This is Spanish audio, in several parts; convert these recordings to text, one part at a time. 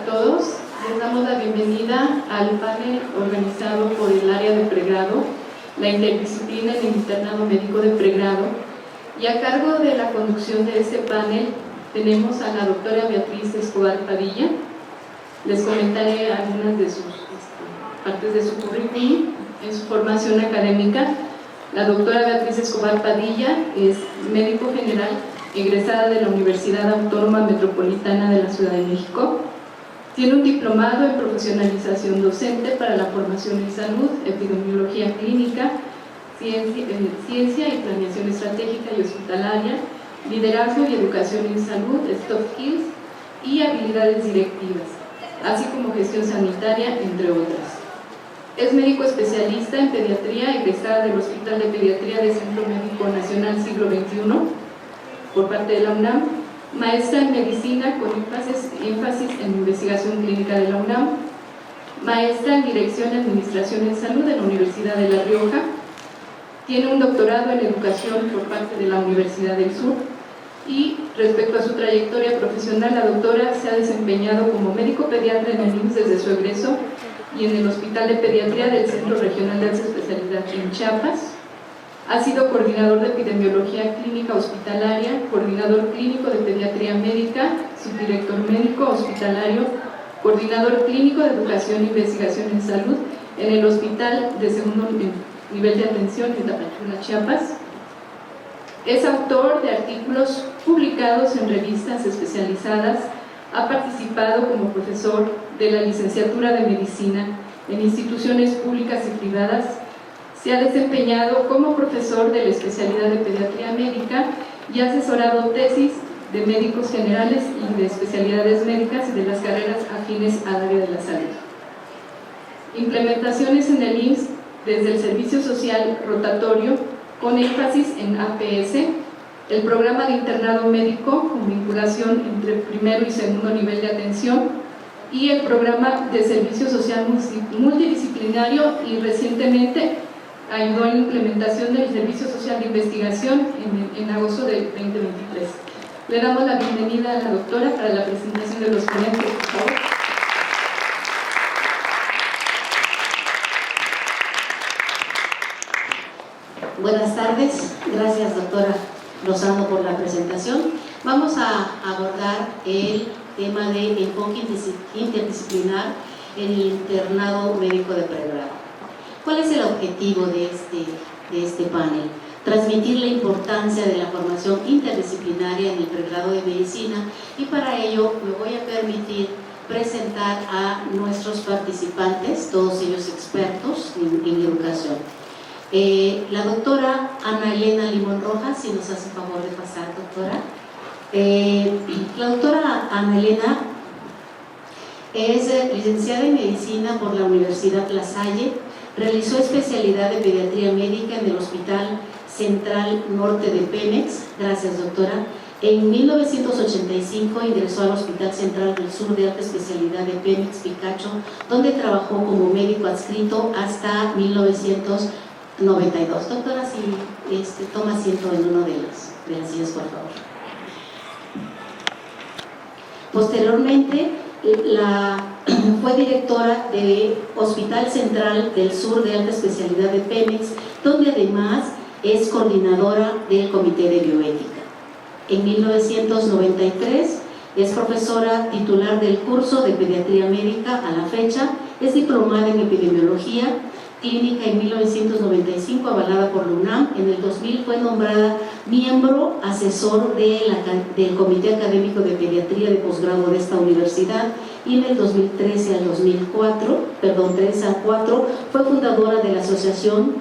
a todos. Les damos la bienvenida al panel organizado por el área de pregrado, la interdisciplina en el internado médico de pregrado, y a cargo de la conducción de este panel tenemos a la doctora Beatriz Escobar Padilla. Les comentaré algunas de sus partes de su currículum. En su formación académica, la doctora Beatriz Escobar Padilla es médico general egresada de la Universidad Autónoma Metropolitana de la Ciudad de México. Tiene un diplomado en profesionalización docente para la formación en salud, epidemiología clínica, ciencia y planeación estratégica y hospitalaria, liderazgo y educación en salud, soft skills y habilidades directivas, así como gestión sanitaria, entre otras. Es médico especialista en pediatría, egresada del Hospital de Pediatría del Centro Médico Nacional Siglo XXI por parte de la UNAM, maestra en medicina con énfasis en investigación clínica de la UNAM, maestra en dirección y administración en salud de la Universidad de La Rioja, tiene un doctorado en educación por parte de la Universidad del Sur, y respecto a su trayectoria profesional, la doctora se ha desempeñado como médico pediatra en el IMSS desde su egreso y en el Hospital de Pediatría del Centro Regional de Alta Especialidad en Chiapas. Ha sido coordinador de epidemiología clínica hospitalaria, coordinador clínico de pediatría médica, subdirector médico hospitalario, coordinador clínico de educación e investigación en salud en el Hospital de Segundo Nivel de Atención en Tapachula, Chiapas. Es autor de artículos publicados en revistas especializadas. Ha participado como profesor de la licenciatura de medicina en instituciones públicas y privadas. Se ha desempeñado como profesor de la especialidad de pediatría médica y ha asesorado tesis de médicos generales y de especialidades médicas y de las carreras afines al área de la salud. Implementaciones en el IMSS desde el servicio social rotatorio con énfasis en APS, el programa de internado médico con vinculación entre primero y segundo nivel de atención y el programa de servicio social multidisciplinario, y recientemente ayudó en la implementación del servicio social de investigación en agosto del 2023. Le damos la bienvenida a la doctora para la presentación de los ponentes, por favor. Buenas tardes, gracias doctora Lozano por la presentación. Vamos a abordar el tema de enfoque interdisciplinar en el internado médico de pregrado. ¿Cuál es el objetivo de este panel? Transmitir la importancia de la formación interdisciplinaria en el pregrado de medicina, y para ello me voy a permitir presentar a nuestros participantes, todos ellos expertos en educación. La doctora Ana Elena Limón Rojas, si nos hace favor de pasar, doctora. La doctora Ana Elena es licenciada en medicina por la Universidad La Salle, realizó especialidad de pediatría médica en el Hospital Central Norte de Pemex, gracias doctora. En 1985 ingresó al Hospital Central del Sur de Alta Especialidad de Pemex Picacho, donde trabajó como médico adscrito hasta 1992. Doctora, si toma asiento en uno de las sillas, por favor. Posteriormente, fue directora de Hospital Central del Sur de Alta Especialidad de Pemex, donde además es coordinadora del Comité de Bioética. En 1993 es profesora titular del curso de pediatría médica a la fecha, es diplomada en epidemiología clínica en 1995, avalada por la UNAM. En el 2000 fue nombrada miembro asesor del Comité Académico de Pediatría de posgrado de esta universidad, y en el 2013 al 3 a 4 fue fundadora de la Asociación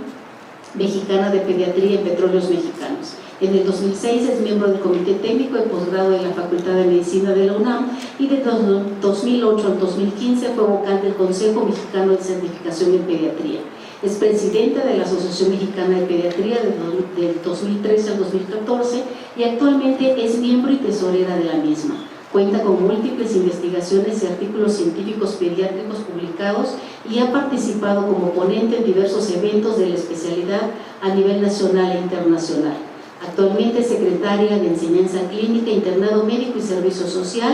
Mexicana de Pediatría en Petróleos Mexicanos. En el 2006 es miembro del Comité Técnico de Posgrado de la Facultad de Medicina de la UNAM, y de 2008 al 2015 fue vocal del Consejo Mexicano de Certificación en Pediatría. Es presidenta de la Asociación Mexicana de Pediatría del 2013 al 2014 y actualmente es miembro y tesorera de la misma. Cuenta con múltiples investigaciones y artículos científicos pediátricos publicados y ha participado como ponente en diversos eventos de la especialidad a nivel nacional e internacional. Actualmente es secretaria de Enseñanza Clínica, Internado Médico y Servicio Social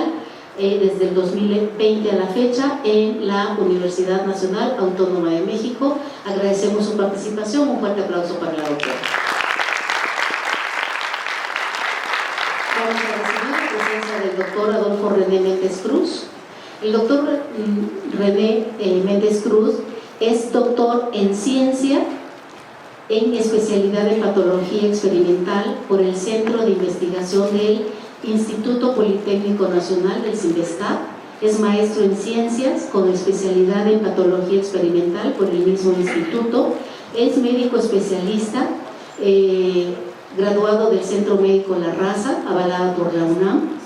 desde el 2020 a la fecha en la Universidad Nacional Autónoma de México. Agradecemos su participación. Un fuerte aplauso para la doctora. Vamos a recibir la presencia del doctor Adolfo René Méndez Cruz. El doctor René Méndez Cruz es doctor en ciencia en especialidad de patología experimental por el Centro de Investigación del Instituto Politécnico Nacional del CINVESTAP. Es maestro en ciencias con especialidad en patología experimental por el mismo instituto. Es médico especialista, graduado del Centro Médico La Raza, avalada por la UNAM.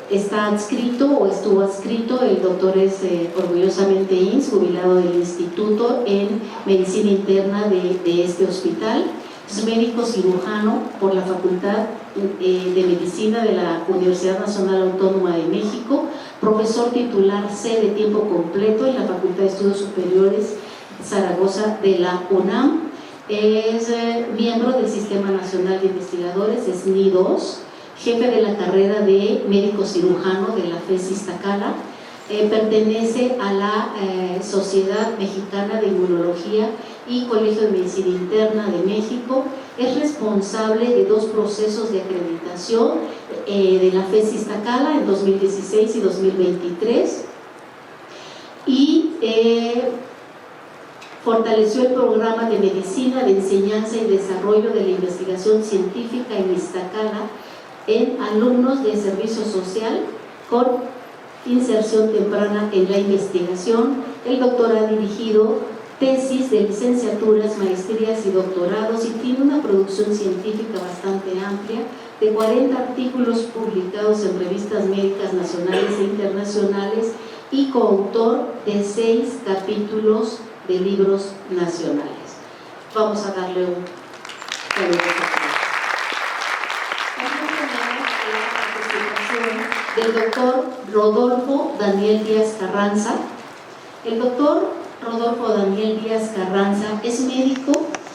Está adscrito o estuvo adscrito, el doctor es orgullosamente INS, jubilado del instituto en medicina interna de este hospital. Es médico cirujano por la Facultad de Medicina de la Universidad Nacional Autónoma de México, profesor titular C de tiempo completo en la Facultad de Estudios Superiores Zaragoza de la UNAM. Es miembro del Sistema Nacional de Investigadores, es NI2, jefe de la carrera de médico cirujano de la FES Iztacala, pertenece a la Sociedad Mexicana de Inmunología y Colegio de Medicina Interna de México. Es responsable de 2 procesos de acreditación de la FES Iztacala en 2016 y 2023 y fortaleció el programa de medicina de enseñanza y desarrollo de la investigación científica en Iztacala en alumnos de servicio social con inserción temprana en la investigación. El doctor ha dirigido tesis de licenciaturas, maestrías y doctorados y tiene una producción científica bastante amplia de 40 artículos publicados en revistas médicas nacionales e internacionales y coautor de 6 capítulos de libros nacionales. Vamos a darle un saludo. Del doctor Rodolfo Daniel Díaz Carranza. El doctor Rodolfo Daniel Díaz Carranza es médico,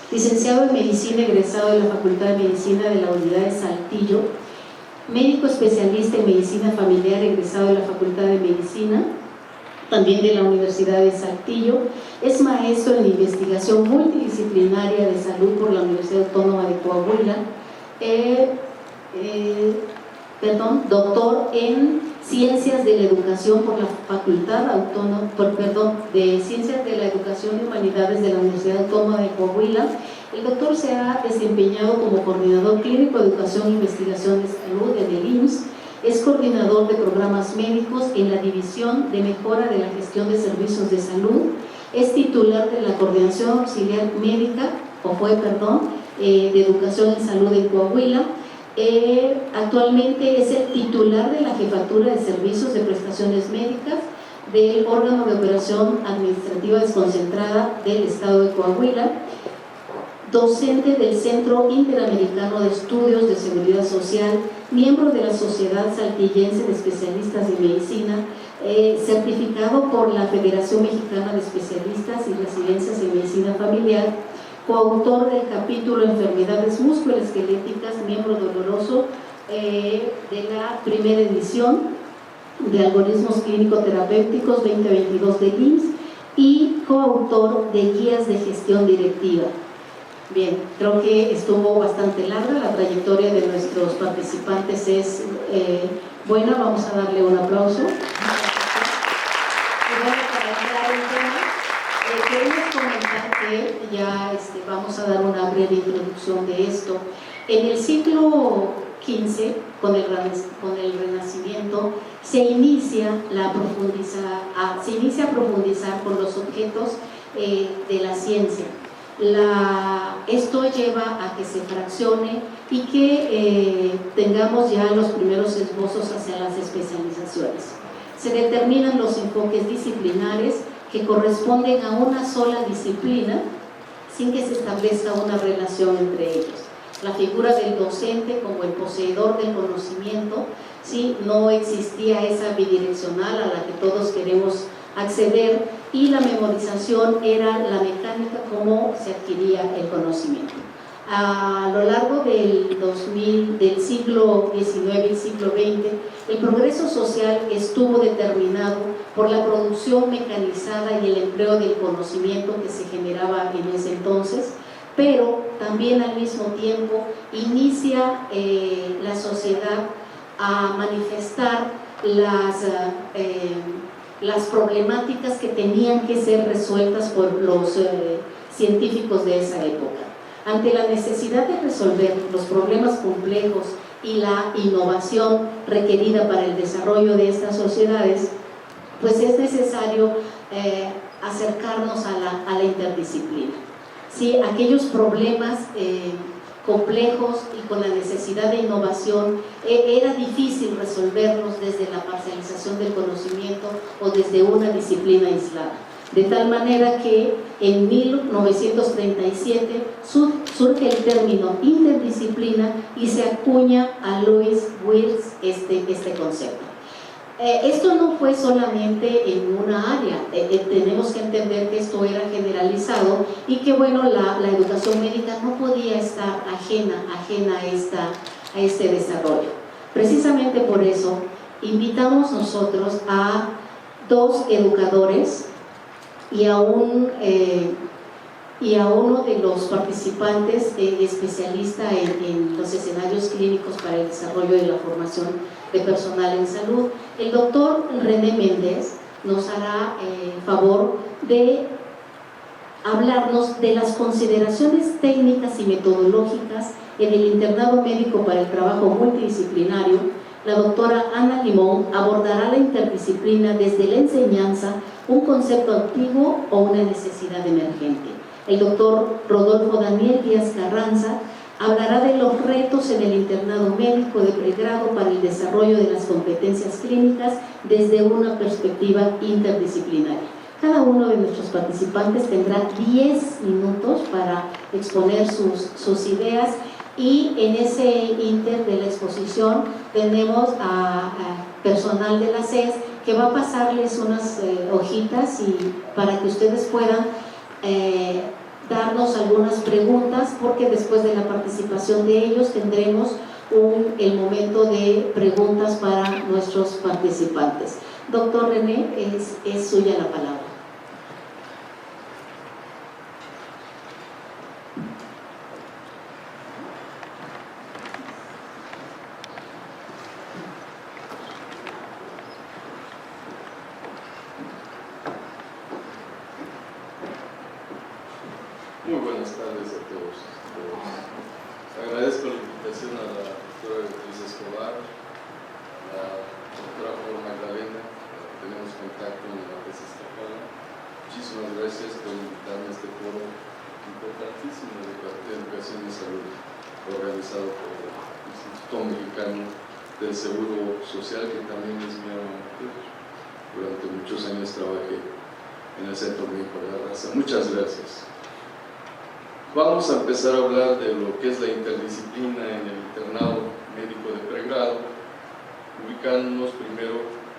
licenciado en medicina, egresado de la Facultad de Medicina de la Unidad de Saltillo, médico especialista en medicina familiar, egresado de la Facultad de Medicina, también de la Universidad de Saltillo. Es maestro en investigación multidisciplinaria de salud por la Universidad Autónoma de Coahuila. Doctor en Ciencias de la Educación por la Facultad Autónoma, de Ciencias de la Educación y Humanidades de la Universidad Autónoma de Coahuila. El doctor se ha desempeñado como coordinador clínico de Educación e Investigación de Salud en el IMSS. Es coordinador de programas médicos en la División de Mejora de la Gestión de Servicios de Salud. Es titular de la Coordinación Auxiliar Médica, de Educación en Salud en Coahuila. Actualmente es el titular de la Jefatura de Servicios de Prestaciones Médicas del órgano de operación administrativa desconcentrada del Estado de Coahuila, docente del Centro Interamericano de Estudios de Seguridad Social, miembro de la Sociedad Saltillense de Especialistas de Medicina, certificado por la Federación Mexicana de Especialistas y Residencias en Medicina Familiar, coautor del capítulo Enfermedades Musculoesqueléticas, miembro doloroso de la primera edición de Algoritmos Clínico-Terapéuticos 2022 de IMSS y coautor de Guías de Gestión Directiva. Bien, creo que estuvo bastante larga, la trayectoria de nuestros participantes es buena, vamos a darle un aplauso. Queremos comentar que ya vamos a dar una breve introducción de esto. En el siglo XV, con el Renacimiento, se inicia a profundizar con los objetos de la ciencia. Esto lleva a que se fraccione y que tengamos ya los primeros esbozos hacia las especializaciones. Se determinan los enfoques disciplinares que corresponden a una sola disciplina sin que se establezca una relación entre ellos. La figura del docente como el poseedor del conocimiento, ¿sí? No existía esa bidireccional a la que todos queremos acceder, y la memorización era la mecánica como se adquiría el conocimiento. A lo largo del siglo XIX y siglo XX, el progreso social estuvo determinado por la producción mecanizada y el empleo del conocimiento que se generaba en ese entonces, pero también al mismo tiempo inicia la sociedad a manifestar las problemáticas que tenían que ser resueltas por los científicos de esa época. Ante la necesidad de resolver los problemas complejos y la innovación requerida para el desarrollo de estas sociedades, pues es necesario acercarnos a la interdisciplina. Sí, aquellos problemas complejos y con la necesidad de innovación, era difícil resolverlos desde la parcialización del conocimiento o desde una disciplina aislada. De tal manera que en 1937 surge el término interdisciplina y se acuña a Louis Wirtz este concepto. Esto no fue solamente en una área, tenemos que entender que esto era generalizado y que bueno, la educación médica no podía estar ajena a este desarrollo. Precisamente por eso invitamos nosotros a dos educadores y a uno de los participantes especialista en los escenarios clínicos para el desarrollo de la formación de personal en salud. El doctor René Méndez nos hará favor de hablarnos de las consideraciones técnicas y metodológicas en el internado médico para el trabajo multidisciplinario. La doctora Ana Limón abordará la interdisciplina desde la enseñanza, un concepto activo o una necesidad emergente. El doctor Rodolfo Daniel Díaz Carranza hablará de los retos en el internado médico de pregrado para el desarrollo de las competencias clínicas desde una perspectiva interdisciplinaria. Cada uno de nuestros participantes tendrá 10 minutos para exponer sus ideas y en ese inter de la exposición tenemos a personal de la SES que va a pasarles unas hojitas para que ustedes puedan darnos algunas preguntas, porque después de la participación de ellos tendremos el momento de preguntas para nuestros participantes. Doctor René, es suya la palabra. Muy buenas tardes a todos. Agradezco la invitación a la doctora Beatriz Escobar, a la doctora Flor Magdalena, que tenemos contacto en la tesis estatal. Muchísimas gracias por invitarme a este foro importantísimo de educación y salud, organizado por el Instituto Mexicano del Seguro Social, que también es mi alma mater. Durante muchos años trabajé en el Centro Médico de la Raza. Muchas gracias. Vamos a empezar a hablar de lo que es la interdisciplina en el internado médico de pregrado, ubicándonos primero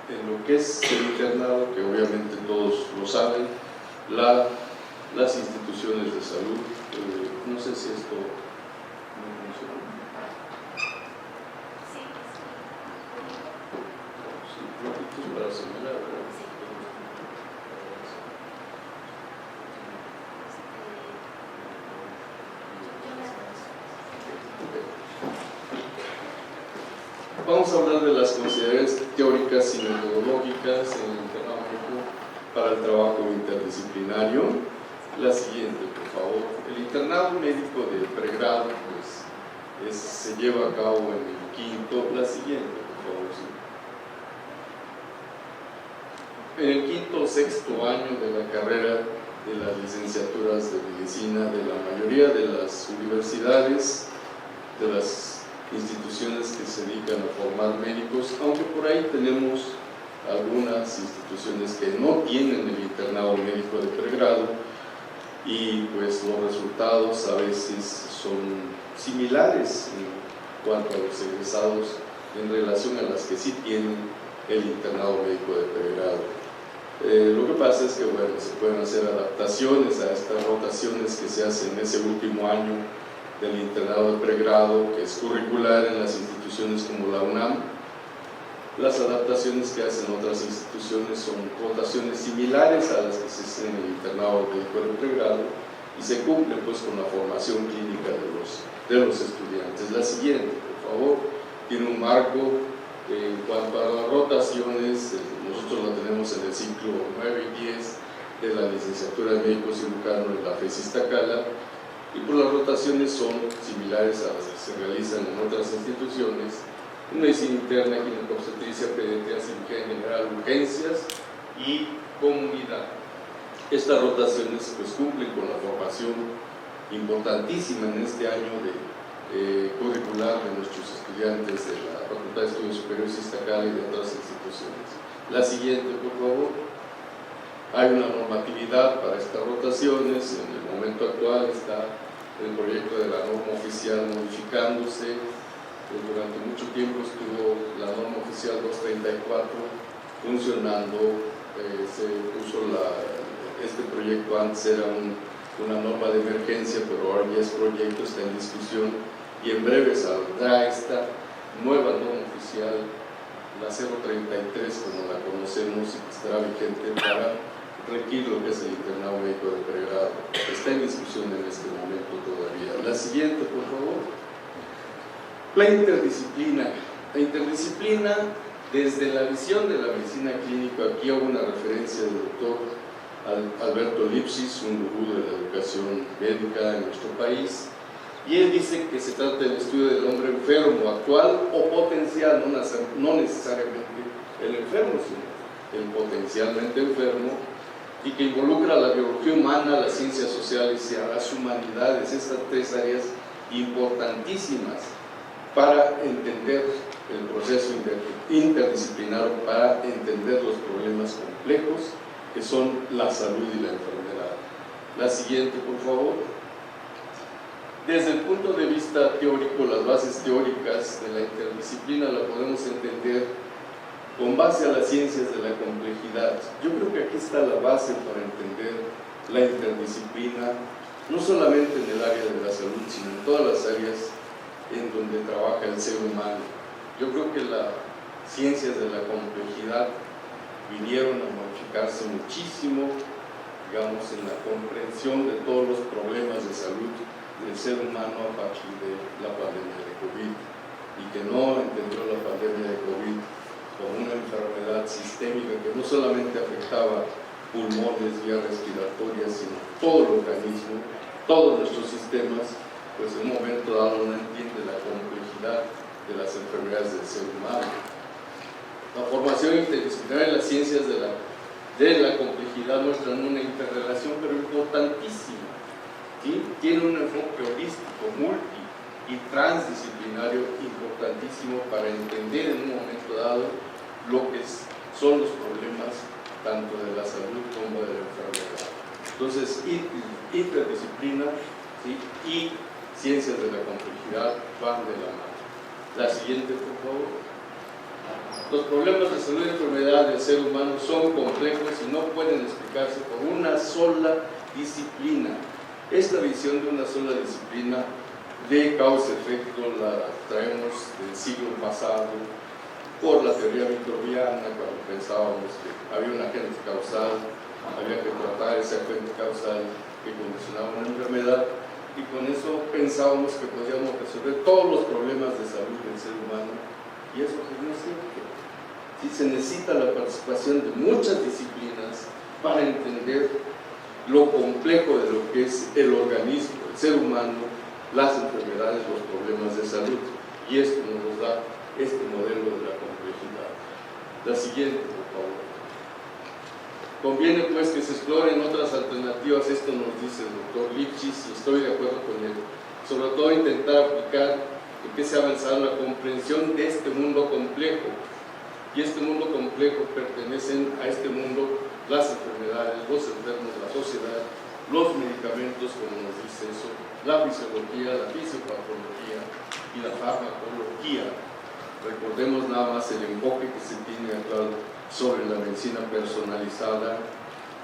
en lo que es el internado, que obviamente todos lo saben, las instituciones de salud. No sé si esto no funciona. Sí, esto es para señalar, ¿verdad? Vamos a hablar de las consideraciones teóricas y metodológicas en el internado médico para el trabajo interdisciplinario. La siguiente, por favor. El internado médico de pregrado se lleva a cabo en el quinto. La siguiente, por favor. Sí. En el quinto o sexto año de la carrera de las licenciaturas de medicina de la mayoría de las universidades, de las instituciones que se dedican a formar médicos, aunque por ahí tenemos algunas instituciones que no tienen el internado médico de pregrado y pues los resultados a veces son similares en cuanto a los egresados en relación a las que sí tienen el internado médico de pregrado. Lo que pasa es que bueno, se pueden hacer adaptaciones a estas rotaciones que se hacen en ese último año del internado de pregrado, que es curricular en las instituciones como la UNAM. Las adaptaciones que hacen otras instituciones son rotaciones similares a las que se hacen en el internado médico de pregrado y se cumplen pues con la formación clínica de los estudiantes. La siguiente, por favor, tiene un marco en cuanto a las rotaciones. Nosotros la tenemos en el ciclo 9 y 10 de la licenciatura de médico cirujano en la FES Iztacala, y por las rotaciones son similares a las que se realizan en otras instituciones: en medicina interna, ginecobstetricia, pediatría, cirugía general, urgencias y comunidad. Estas rotaciones pues cumplen con la formación importantísima en este año de curricular de nuestros estudiantes de la Facultad de Estudios Superiores Iztacala y de otras instituciones. La siguiente, por favor. Hay una normatividad para estas rotaciones. En el momento actual está el proyecto de la norma oficial modificándose. Durante mucho tiempo estuvo la norma oficial 234 funcionando. Se puso este proyecto, antes era una norma de emergencia, pero ahora ya es proyecto, está en discusión, y en breve saldrá esta nueva norma oficial, la 033 como la conocemos, y que estará vigente para regir lo que es el internado médico de pregrado. Está en discusión en este momento todavía. La siguiente, por favor. La interdisciplina. La interdisciplina, desde la visión de la medicina clínica, aquí hago una referencia del doctor Alberto Lipschitz, un gurú de la educación médica en nuestro país, y él dice que se trata del estudio del hombre enfermo, actual o potencial, no necesariamente el enfermo, sino el potencialmente enfermo, y que involucra la biología humana, las ciencias sociales y a las humanidades, estas tres áreas importantísimas para entender el proceso interdisciplinario, para entender los problemas complejos que son la salud y la enfermedad. La siguiente, por favor. Desde el punto de vista teórico, las bases teóricas de la interdisciplina la podemos entender con base a las ciencias de la complejidad. Yo creo que aquí está la base para entender la interdisciplina, no solamente en el área de la salud, sino en todas las áreas en donde trabaja el ser humano. Yo creo que las ciencias de la complejidad vinieron a modificarse muchísimo, digamos, en la comprensión de todos los problemas de salud del ser humano a partir de la pandemia de COVID, y que no entendió la pandemia de COVID como una enfermedad sistémica que no solamente afectaba pulmones, vías respiratorias, sino todo el organismo, todos nuestros sistemas, pues en un momento dado no entiende la complejidad de las enfermedades del ser humano. La formación interdisciplinaria en las ciencias de la complejidad muestran una interrelación, pero importantísima, ¿sí? Tiene un enfoque holístico, multi y transdisciplinario importantísimo para entender en un momento dado lo que son los problemas tanto de la salud como de la enfermedad. Entonces, interdisciplina, ¿sí?, y ciencias de la complejidad van de la mano. La siguiente, por favor. Los problemas de salud y enfermedad del ser humano son complejos y no pueden explicarse por una sola disciplina. Esta visión de una sola disciplina de causa-efecto la traemos del siglo pasado por la teoría microbiana, cuando pensábamos que había un agente causal, había que tratar ese agente causal que condicionaba una enfermedad, y con eso pensábamos que podíamos resolver todos los problemas de salud del ser humano, y eso pues no es cierto. Sí, se necesita la participación de muchas disciplinas para entender lo complejo de lo que es el organismo, el ser humano, las enfermedades, los problemas de salud, y esto nos da este modelo de la complejidad. La siguiente, por favor. Conviene pues que se exploren otras alternativas, esto nos dice el doctor Lipschitz, y estoy de acuerdo con él, sobre todo intentar aplicar en que se ha avanzado en la comprensión de este mundo complejo, y este mundo complejo pertenecen a este mundo las enfermedades, los enfermos, la sociedad, los medicamentos, como nos dice eso, la fisiología, la fisiopatología y la farmacología. Recordemos nada más el enfoque que se tiene actual sobre la medicina personalizada,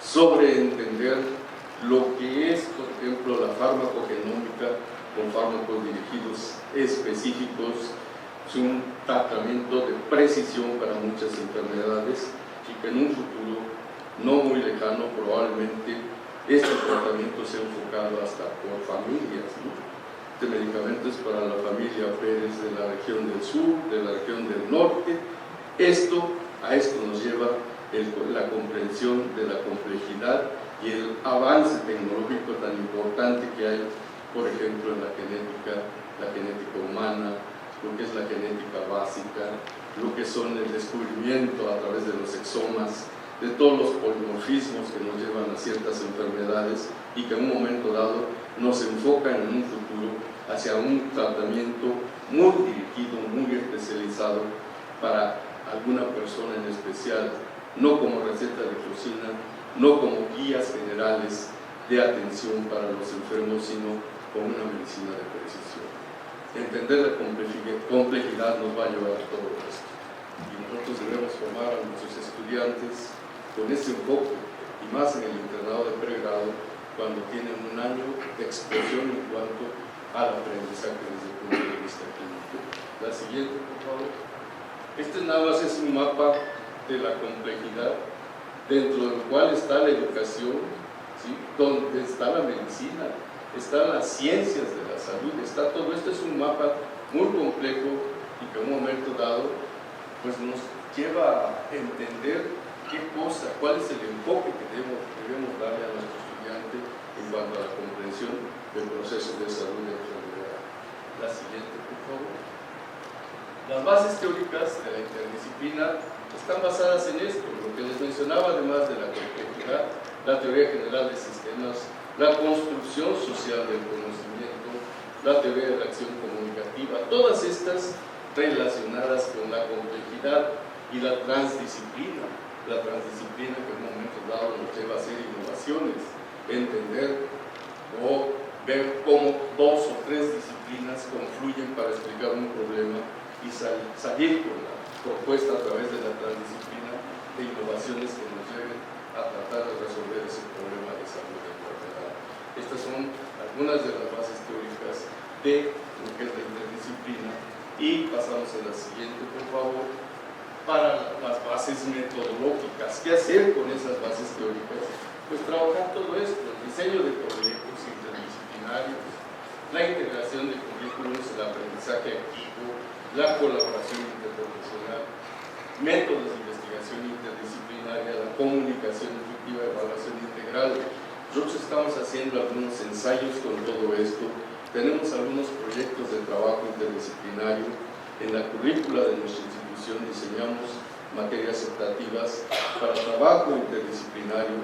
sobre entender lo que es, por ejemplo, la farmacogenómica, con fármacos dirigidos específicos, es un tratamiento de precisión para muchas enfermedades y que en un futuro no muy lejano probablemente este tratamiento sea enfocado hasta por familias, ¿no? Este medicamento es para la familia Pérez de la región del sur, de la región del norte. A esto nos lleva la comprensión de la complejidad y el avance tecnológico tan importante que hay, por ejemplo, en la genética humana, lo que es la genética básica, lo que son el descubrimiento a través de los exomas, de todos los polimorfismos que nos llevan a ciertas enfermedades y que en un momento dado nos enfocan en un futuro hacia un tratamiento muy dirigido, muy especializado para alguna persona en especial, no como receta de cocina, no como guías generales de atención para los enfermos, sino como una medicina de precisión. Entender la complejidad nos va a llevar a todo esto y nosotros debemos formar a nuestros estudiantes con ese enfoque y más en el internado de pregrado cuando tienen un año de explosión en cuanto al aprendizaje desde el punto de vista clínico. La siguiente, por favor. Este nada más es un mapa de la complejidad dentro del cual está la educación, ¿sí? Donde está la medicina, están las ciencias de la salud, está todo esto. Es un mapa muy complejo y que en un momento dado pues nos lleva a entender cuál es el enfoque que debemos darle a nuestro estudiante en cuanto a la comprensión del proceso de salud y enfermedad. La siguiente, por favor. Las bases teóricas de la interdisciplina están basadas en esto, lo que les mencionaba, además de la complejidad, la teoría general de sistemas, la construcción social del conocimiento, la teoría de la acción comunicativa, todas estas relacionadas con la complejidad y la transdisciplina que en un momento dado nos lleva a hacer innovaciones, entender o ver cómo 2 o 3 disciplinas confluyen para explicar un problema y salir con la propuesta a través de la transdisciplina de innovaciones que nos lleven a tratar de resolver ese problema de salud y enfermedad. Estas son algunas de las bases teóricas de lo que es la interdisciplina y pasamos a la siguiente, por favor. Para las bases metodológicas, ¿qué hacer con esas bases teóricas? Pues trabajar todo esto, el diseño de proyectos interdisciplinarios, la integración de currículos, el aprendizaje activo, la colaboración interprofesional, métodos de investigación interdisciplinaria, la comunicación efectiva, evaluación integral. Nosotros estamos haciendo algunos ensayos con todo esto, tenemos algunos proyectos de trabajo interdisciplinario. En la currícula de nuestra institución diseñamos materias optativas para trabajo interdisciplinario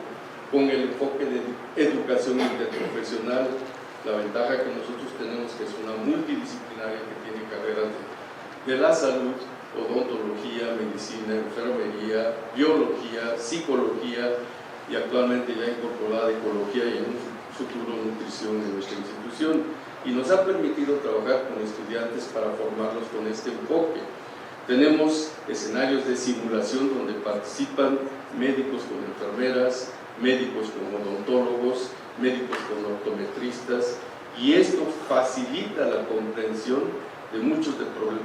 con el enfoque de educación interprofesional. La ventaja que nosotros tenemos que es una multidisciplinaria que tiene carreras de la salud, odontología, medicina, enfermería, biología, psicología y actualmente ya incorporada ecología y en un futuro nutrición en nuestra institución. Y nos ha permitido trabajar con estudiantes para formarlos con este enfoque. Tenemos escenarios de simulación donde participan médicos con enfermeras, médicos con odontólogos, médicos con optometristas, y esto facilita la comprensión de muchos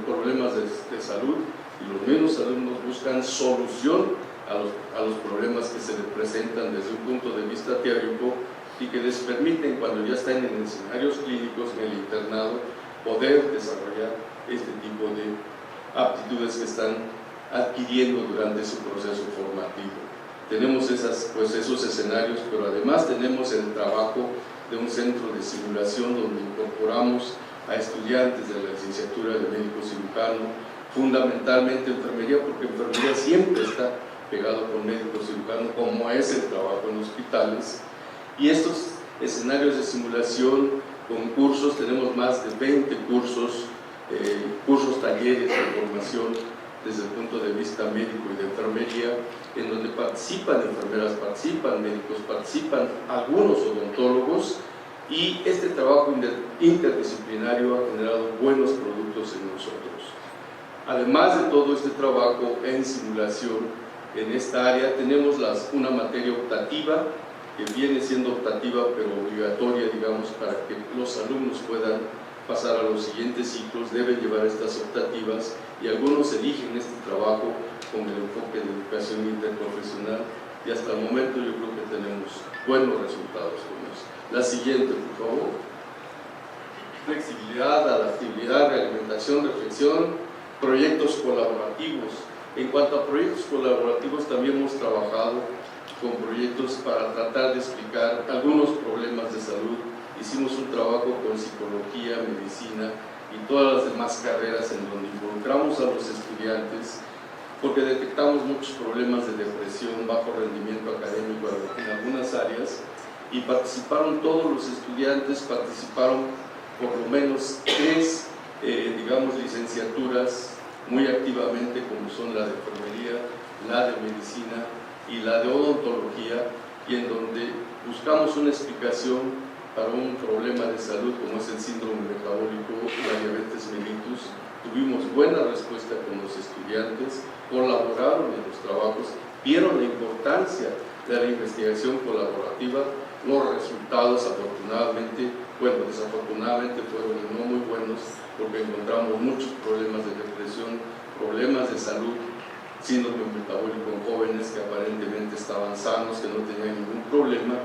problemas de salud, y los mismos alumnos buscan solución a los problemas que se les presentan desde un punto de vista teórico y que les permiten, cuando ya están en escenarios clínicos, en el internado, poder desarrollar este tipo de aptitudes que están adquiriendo durante su proceso formativo. Tenemos esos escenarios, pero además tenemos el trabajo de un centro de simulación donde incorporamos a estudiantes de la licenciatura de médico cirujano, fundamentalmente enfermería, porque enfermería siempre está pegado con médico cirujano, como es el trabajo en hospitales. Y estos escenarios de simulación con cursos, tenemos más de 20 cursos, talleres de formación desde el punto de vista médico y de enfermería, en donde participan enfermeras, participan médicos, participan algunos odontólogos, y este trabajo interdisciplinario ha generado buenos productos en nosotros. Además de todo este trabajo en simulación, en esta área tenemos una materia optativa que viene siendo optativa pero obligatoria, digamos, para que los alumnos puedan pasar a los siguientes ciclos, deben llevar estas optativas y algunos eligen este trabajo con el enfoque de educación interprofesional y hasta el momento yo creo que tenemos buenos resultados con eso. La siguiente, por favor. Flexibilidad, adaptabilidad, realimentación, reflexión, proyectos colaborativos. En cuanto a proyectos colaborativos, también hemos trabajado con proyectos para tratar de explicar algunos problemas de salud. Hicimos un trabajo con psicología, medicina y todas las demás carreras en donde involucramos a los estudiantes porque detectamos muchos problemas de depresión, bajo rendimiento académico en algunas áreas y participaron todos los estudiantes, participaron por lo menos 3, digamos, licenciaturas muy activamente, como son la de enfermería, la de medicina y la de odontología, y en donde buscamos una explicación para un problema de salud como es el síndrome metabólico, la diabetes mellitus. Tuvimos buena respuesta con los estudiantes, colaboraron en los trabajos, vieron la importancia de la investigación colaborativa. Los resultados, afortunadamente, bueno, desafortunadamente fueron no muy buenos porque encontramos muchos problemas de depresión, problemas de salud, síndrome metabólico en jóvenes que aparentemente estaban sanos, que no tenían ningún problema.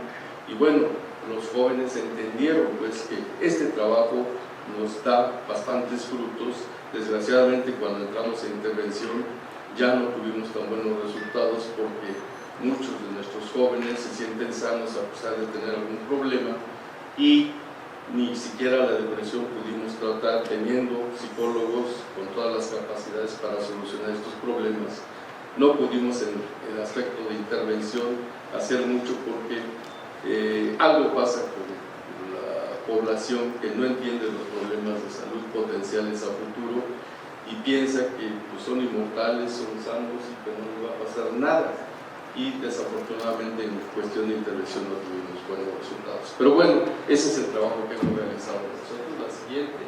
Y bueno, los jóvenes entendieron pues que este trabajo nos da bastantes frutos. Desgraciadamente, cuando entramos en intervención ya no tuvimos tan buenos resultados porque muchos de nuestros jóvenes se sienten sanos a pesar de tener algún problema y ni siquiera la depresión pudimos tratar teniendo psicólogos con todas las capacidades para solucionar estos problemas. No pudimos en el aspecto de intervención hacer mucho porque algo pasa con la población que no entiende los problemas de salud potenciales a futuro y piensa que pues, son inmortales, son sanos y que no les va a pasar nada. Y desafortunadamente en cuestión de intervención no tuvimos buenos resultados. Pero bueno, ese es el trabajo que hemos realizado nosotros. La siguiente.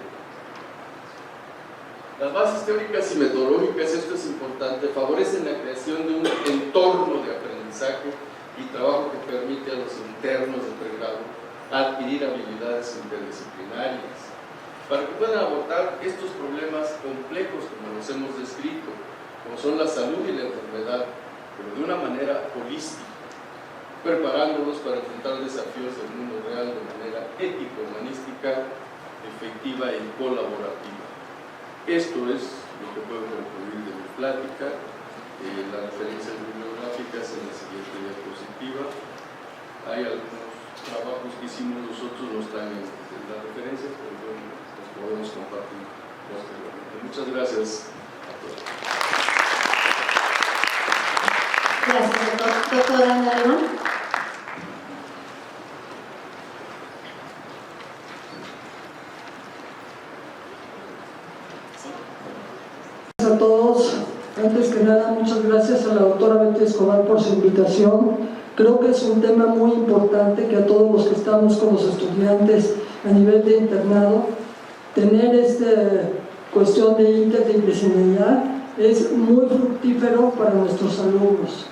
Las bases teóricas y metodológicas, esto es importante, favorecen la creación de un entorno de aprendizaje y trabajo que permite a los internos de pregrado adquirir habilidades interdisciplinarias para que puedan abordar estos problemas complejos como los hemos descrito, como son la salud y la enfermedad, pero de una manera holística, preparándolos para enfrentar desafíos del mundo real de manera ética, humanística, efectiva y colaborativa. Esto es lo que puedo concluir de mi plática. Las referencias bibliográficas en la siguiente diapositiva. Hay algunos trabajos que hicimos nosotros, no están en las referencias, pero bueno, los podemos compartir posteriormente. Muchas gracias a todos. Gracias, doctora Ana León. A todos, antes que nada muchas gracias a la doctora Betty Escobar por su invitación. Creo que es un tema muy importante que a todos los que estamos con los estudiantes a nivel de internado, tener esta cuestión de interdisciplinaridad es muy fructífero para nuestros alumnos.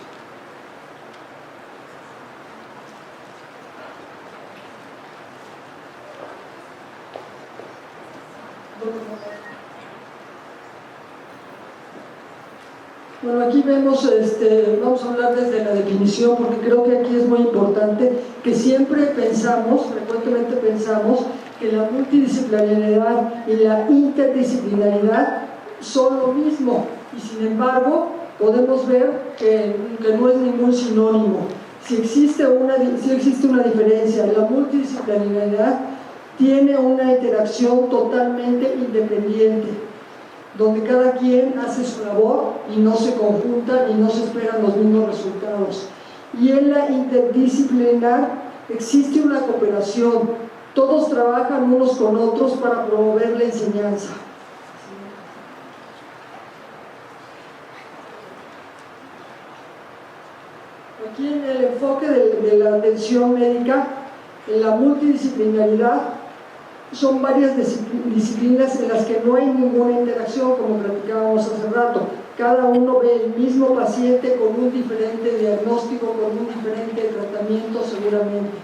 Bueno, aquí vemos, vamos a hablar desde la definición porque creo que aquí es muy importante que siempre pensamos, frecuentemente pensamos que la multidisciplinaridad y la interdisciplinaridad son lo mismo y sin embargo podemos ver que no es ningún sinónimo. Si existe una diferencia, la multidisciplinaridad tiene una interacción totalmente independiente, donde cada quien hace su labor y no se conjuntan y no se esperan los mismos resultados. Y en la interdisciplinar existe una cooperación, todos trabajan unos con otros para promover la enseñanza. Aquí en el enfoque de la atención médica, en la multidisciplinaridad, son varias disciplinas en las que no hay ninguna interacción, como platicábamos hace rato. cada uno ve el mismo paciente con un diferente diagnóstico, con un diferente tratamiento seguramente.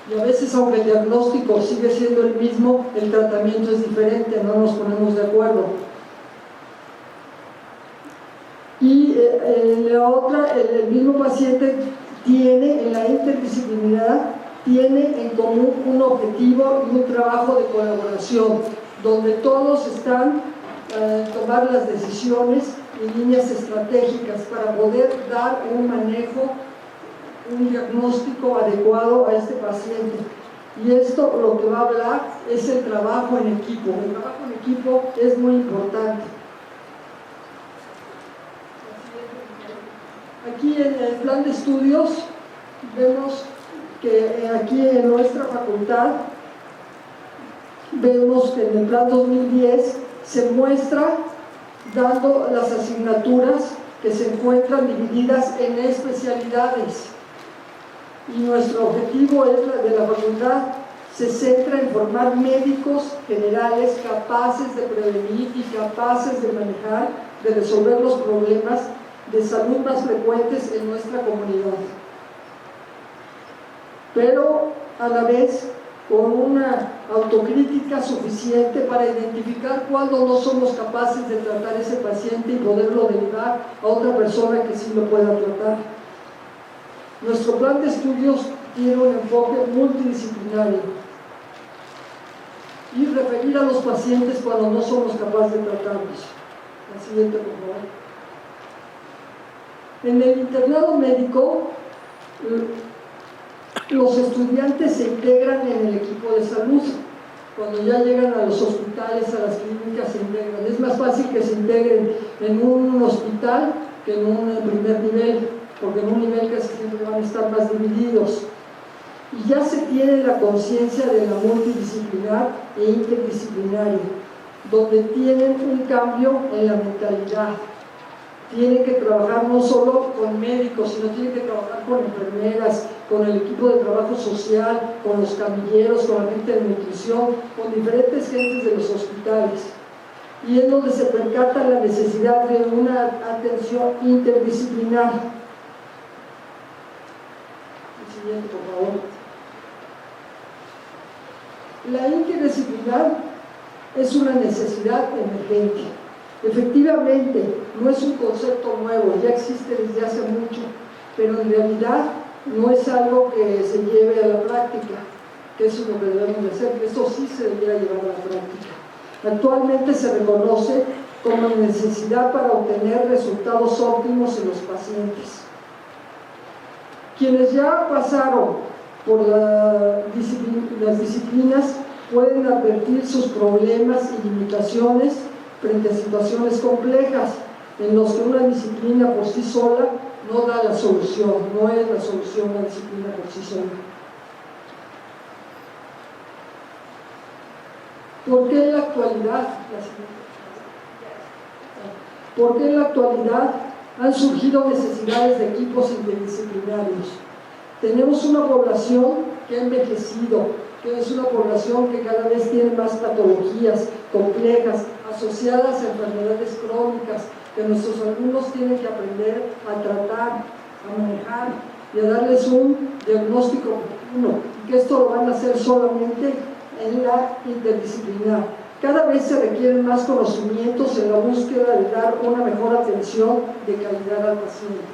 Y a veces, aunque el diagnóstico sigue siendo el mismo, el tratamiento es diferente, no nos ponemos de acuerdo. Y la otra, el mismo paciente tiene, en la interdisciplinaridad, tiene en común un objetivo y un trabajo de colaboración, donde todos están tomar las decisiones y líneas estratégicas para poder dar un manejo, un diagnóstico adecuado a este paciente. Y esto lo que va a hablar es el trabajo en equipo. El trabajo en equipo es muy importante. Aquí en el plan de estudios vemos que aquí en nuestra facultad vemos que en el plan 2010 se muestra dando las asignaturas que se encuentran divididas en especialidades. Y nuestro objetivo es la de la facultad se centra en formar médicos generales capaces de prevenir y capaces de manejar, de resolver los problemas de salud más frecuentes en nuestra comunidad. Pero a la vez con una autocrítica suficiente para identificar cuándo no somos capaces de tratar a ese paciente y poderlo derivar a otra persona que sí lo pueda tratar. Nuestro plan de estudios tiene un enfoque multidisciplinario y referir a los pacientes cuando no somos capaces de tratarlos. La siguiente, por favor. En el internado médico, los estudiantes se integran en el equipo de salud. Cuando ya llegan a los hospitales, a las clínicas, se integran. Es más fácil que se integren en un hospital que en un primer nivel, porque en un nivel casi siempre van a estar más divididos. Y ya se tiene la conciencia de la multidisciplinar e interdisciplinaria, donde tienen un cambio en la mentalidad. Tienen que trabajar no solo con médicos, sino tienen que trabajar con enfermeras, con el equipo de trabajo social, con los camilleros, con la gente de nutrición, con diferentes gentes de los hospitales. Y es donde se percata la necesidad de una atención interdisciplinar. El siguiente, por favor. La interdisciplinar es una necesidad emergente. Efectivamente, no es un concepto nuevo, ya existe desde hace mucho, pero en realidad no es algo que se lleve a la práctica, que eso es lo que debemos de hacer, que eso sí se debería llevar a la práctica. Actualmente se reconoce como necesidad para obtener resultados óptimos en los pacientes. Quienes ya pasaron por las disciplinas pueden advertir sus problemas y limitaciones frente a situaciones complejas en los que una disciplina por sí sola no da la solución, no es la solución una disciplina por sí sola. ¿Por qué en la actualidad han surgido necesidades de equipos interdisciplinarios? Tenemos una población que ha envejecido, que es una población que cada vez tiene más patologías complejas asociadas a enfermedades crónicas que nuestros alumnos tienen que aprender a tratar, a manejar y a darles un diagnóstico oportuno, y que esto lo van a hacer solamente en la interdisciplinar. Cada vez se requieren más conocimientos en la búsqueda de dar una mejor atención de calidad al paciente.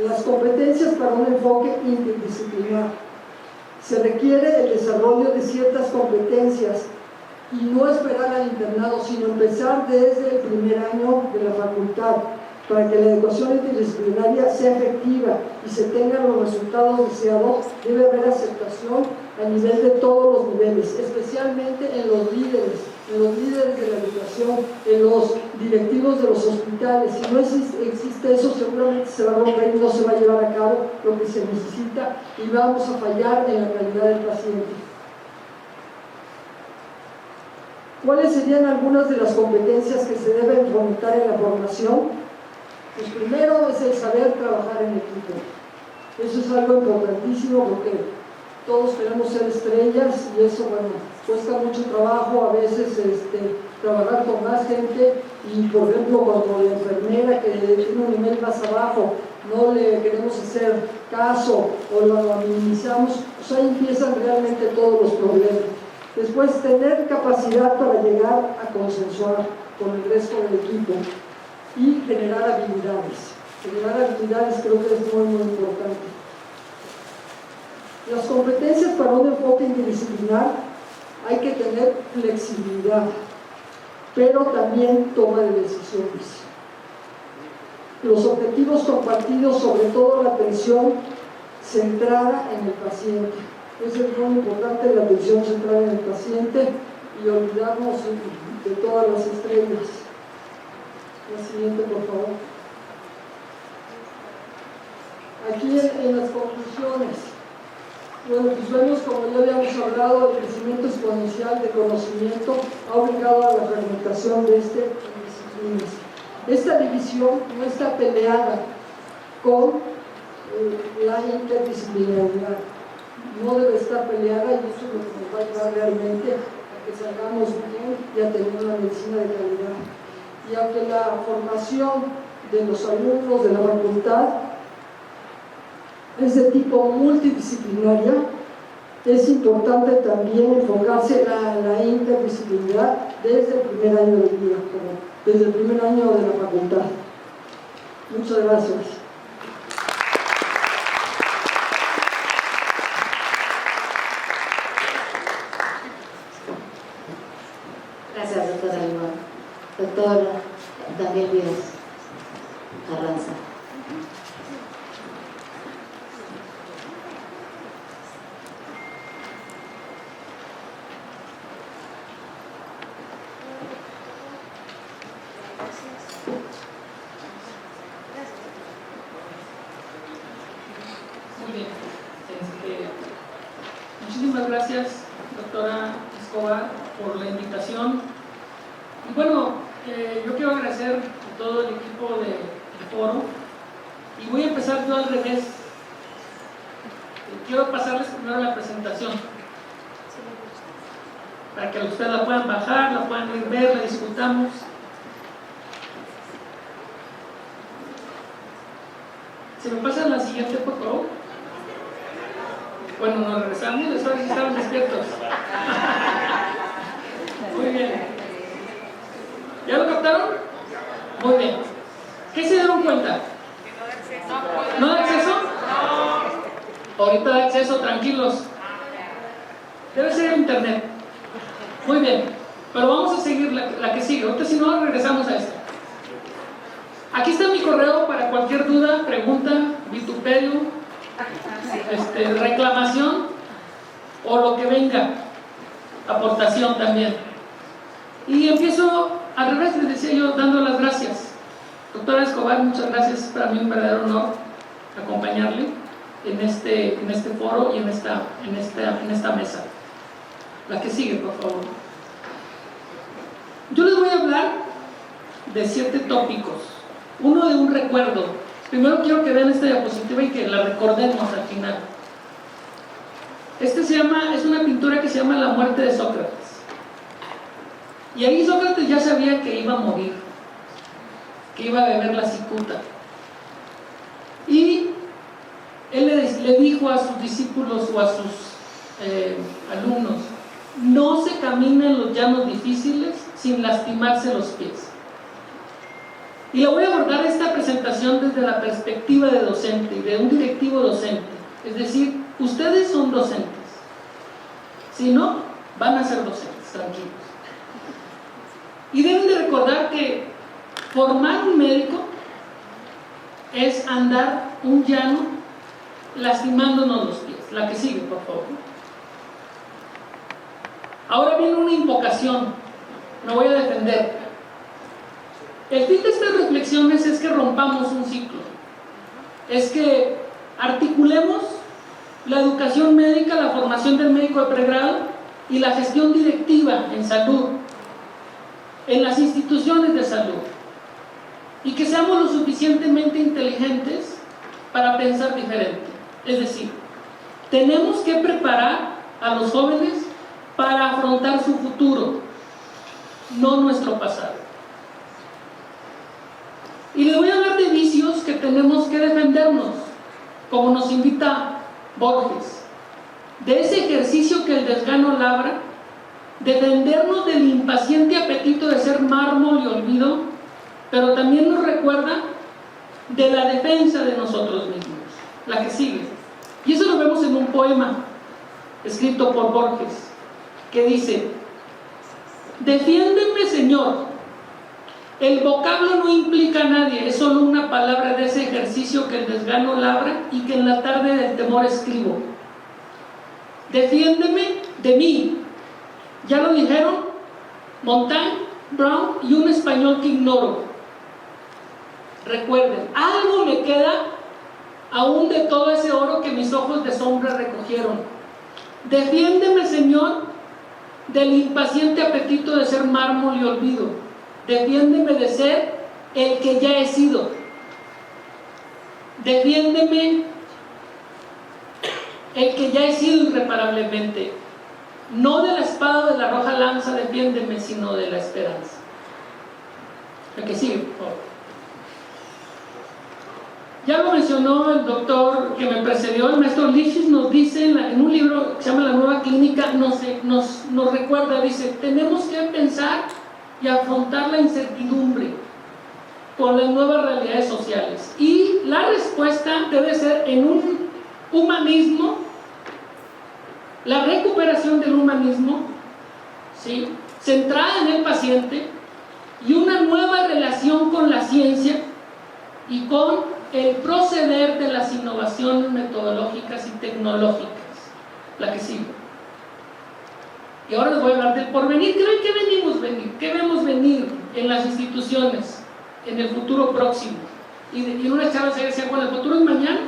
Las competencias para un enfoque interdisciplinar. Se requiere el desarrollo de ciertas competencias y no esperar al internado, sino empezar desde el primer año de la facultad para que la educación interdisciplinaria sea efectiva y se tengan los resultados deseados. Debe haber aceptación a nivel de todos los niveles, especialmente en los líderes de la educación, en los directivos de los hospitales. Si no existe eso, seguramente se va a romper y no se va a llevar a cabo lo que se necesita y vamos a fallar en la calidad del paciente. ¿Cuáles serían algunas de las competencias que se deben fomentar en la formación? Pues primero es el saber trabajar en equipo. Eso es algo importantísimo porque todos queremos ser estrellas y eso, bueno, cuesta mucho trabajo, a veces trabajar con más gente y, por ejemplo, cuando la enfermera que tiene un nivel más abajo no le queremos hacer caso o lo minimizamos, pues ahí empiezan realmente todos los problemas. Después, tener capacidad para llegar a consensuar con el resto del equipo y generar habilidades. Generar habilidades creo que es muy, muy importante. Las competencias para un enfoque interdisciplinar hay que tener flexibilidad, pero también toma de decisiones. Los objetivos compartidos, sobre todo la atención centrada en el paciente. Es muy importante la atención centrada en el paciente y olvidarnos de todas las estrellas. La siguiente, por favor. Aquí en las conclusiones, bueno, pues vemos, como ya habíamos hablado, el crecimiento exponencial de conocimiento ha obligado a la fragmentación de disciplinas. Esta división no está peleada con la interdisciplinaridad, no debe estar peleada, y eso es lo que nos va a ayudar realmente a que salgamos bien y a tener una medicina de calidad. Y aunque la formación de los alumnos de la facultad es de tipo multidisciplinaria, es importante también enfocarse en la interdisciplinaridad desde el primer año de vida, desde el primer año de la facultad. Muchas gracias. Gracias, doctora Limón. Doctor Daniel Díaz Carranza. Muy bien. Muchísimas gracias, doctora Escobar, por la invitación. Y bueno, yo quiero agradecer a todo el equipo del foro y voy a empezar yo al revés. Quiero pasarles primero la presentación para que ustedes la puedan bajar, la puedan ir ver, la disfrutamos. ¿Se me pasa la siguiente, por favor? Bueno, nos regresamos, después si estaban despiertos. Muy bien. ¿Ya lo captaron? Muy bien. ¿Qué se dieron cuenta? ¿No da acceso? No. Ahorita da acceso, tranquilos. Debe ser el internet. Muy bien. Pero vamos a seguir la que sigue. Ahorita si no, regresamos a esta. Aquí está mi correo para cualquier duda, pregunta, vituperio, reclamación o lo que venga, aportación también. Y empiezo al revés, les decía yo, dando las gracias. Doctora Escobar, muchas gracias, para mí un verdadero honor acompañarle en este foro y en esta mesa. La que sigue, por favor. Yo les voy a hablar de 7 tópicos. Uno de un recuerdo. Primero quiero que vean esta diapositiva y que la recordemos al final. Es una pintura que se llama La muerte de Sócrates. Y ahí Sócrates ya sabía que iba a morir, que iba a beber la cicuta. Y él le dijo a sus discípulos o a sus alumnos: no se camina en los llanos difíciles sin lastimarse los pies. Y le voy a abordar esta presentación desde la perspectiva de docente y de un directivo docente. Es decir, ustedes son docentes. Si no, van a ser docentes, tranquilos. Y deben de recordar que formar un médico es andar un llano lastimándonos los pies. La que sigue, por favor. Ahora viene una invocación. Me voy a defender. El fin de estas reflexiones es que rompamos un ciclo, es que articulemos la educación médica, la formación del médico de pregrado y la gestión directiva en salud, en las instituciones de salud, y que seamos lo suficientemente inteligentes para pensar diferente. Es decir, tenemos que preparar a los jóvenes para afrontar su futuro. no nuestro pasado. Y les voy a hablar de vicios que tenemos que defendernos, como nos invita Borges, de ese ejercicio que el desgano labra, defendernos del impaciente apetito de ser mármol y olvido, pero también nos recuerda de la defensa de nosotros mismos, la que sigue. Y eso lo vemos en un poema escrito por Borges, que dice: defiéndeme, Señor. El vocablo no implica a nadie, es solo una palabra de ese ejercicio que el desgano labra y que en la tarde del temor escribo. Defiéndeme de mí. Ya lo dijeron Montaigne, Brown y un español que ignoro. Recuerden, algo me queda aún de todo ese oro que mis ojos de sombra recogieron. Defiéndeme, Señor, del impaciente apetito de ser mármol y olvido. Defiéndeme de ser el que ya he sido. Defiéndeme el que ya he sido irreparablemente. No de la espada o de la roja lanza, defiéndeme, sino de la esperanza. El que sigue, por favor. Ya lo mencionó el doctor que me precedió, el maestro Lifshitz nos dice en un libro que se llama La Nueva Clínica, nos recuerda, dice, tenemos que pensar y afrontar la incertidumbre con las nuevas realidades sociales. Y la respuesta debe ser en un humanismo, la recuperación del humanismo, ¿sí?, centrada en el paciente, y una nueva relación con la ciencia y con el proceder de las innovaciones metodológicas y tecnológicas. La que sigue. Y ahora les voy a hablar del porvenir. ¿Qué vemos venir en las instituciones en el futuro próximo? Y en una charla se decía, bueno, el futuro es mañana,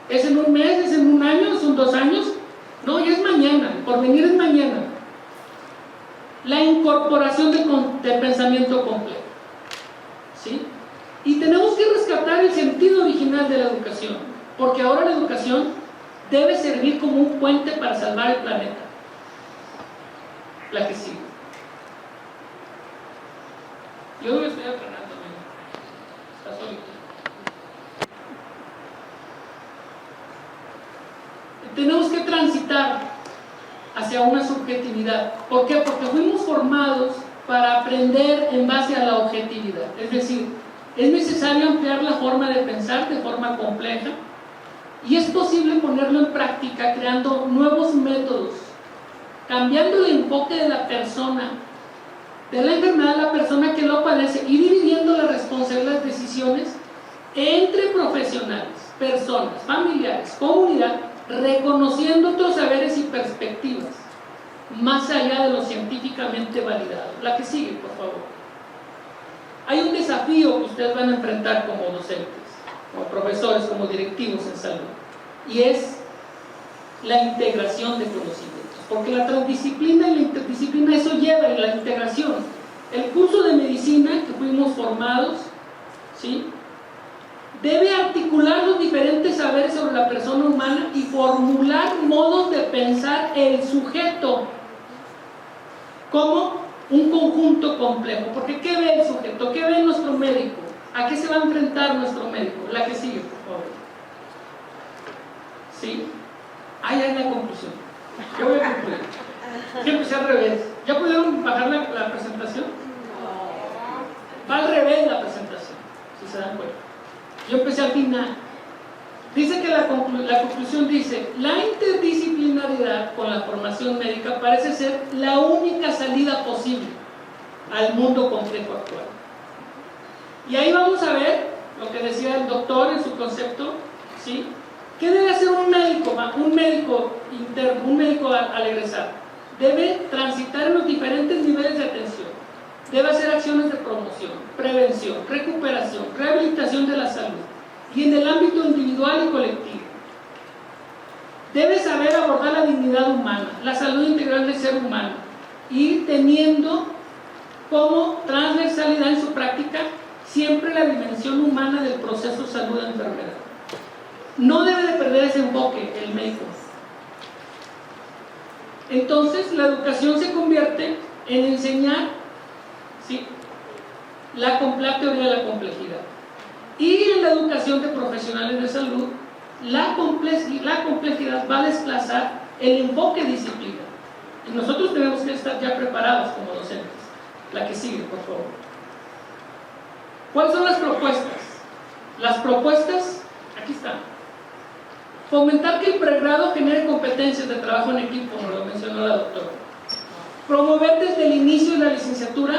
es en un mes, es en un año, son 2 años. No, ya es mañana, el porvenir es mañana. La incorporación de pensamiento complejo, ¿sí? Y tenemos que rescatar el sentido original de la educación, porque ahora la educación debe servir como un puente para salvar el planeta. La que sigue. Yo me estoy aprenando, está solito. Tenemos que transitar hacia una subjetividad. ¿Por qué? Porque fuimos formados para aprender en base a la objetividad. Es decir, es necesario ampliar la forma de pensar de forma compleja, y es posible ponerlo en práctica creando nuevos métodos, cambiando el enfoque de la persona, de la enfermedad de la persona que lo padece, y dividiendo la responsabilidad de las decisiones entre profesionales, personas, familiares, comunidad, reconociendo otros saberes y perspectivas más allá de lo científicamente validado. La que sigue, por favor. Hay un desafío que ustedes van a enfrentar como docentes, como profesores, como directivos en salud, y es la integración de conocimientos, porque la transdisciplina y la interdisciplina, eso lleva en la integración. El curso de medicina que fuimos formados, ¿sí?, debe articular los diferentes saberes sobre la persona humana y formular modos de pensar el sujeto como un conjunto complejo. Porque ¿qué ve el sujeto? ¿Qué ve nuestro médico? ¿A qué se va a enfrentar nuestro médico? La que sigue, por favor. ¿Sí? Ahí hay la conclusión. Yo voy a concluir. Yo empecé al revés. ¿Ya pudieron bajar la presentación? Va al revés la presentación, si se dan cuenta. Yo empecé al final. Dice que la conclusión dice: la interdisciplinaridad con la formación médica parece ser la única salida posible al mundo complejo actual. Y ahí vamos a ver lo que decía el doctor en su concepto, ¿sí? ¿Qué debe hacer un médico interno, un médico al egresar? Debe transitar en los diferentes niveles de atención. Debe hacer acciones de promoción, prevención, recuperación, rehabilitación de la salud, y en el ámbito individual y colectivo. Debe saber abordar la dignidad humana, la salud integral del ser humano, y teniendo como transversalidad en su práctica siempre la dimensión humana del proceso salud-enfermedad. No debe de perder ese enfoque el médico. Entonces la educación se convierte en enseñar ¿sí? La teoría de la complejidad. Y en la educación de profesionales de salud, la complejidad va a desplazar el enfoque disciplina. Y nosotros tenemos que estar ya preparados como docentes. La que sigue, por favor. ¿Cuáles son las propuestas? Las propuestas, aquí están. Fomentar que el pregrado genere competencias de trabajo en equipo, como lo mencionó la doctora. Promover desde el inicio de la licenciatura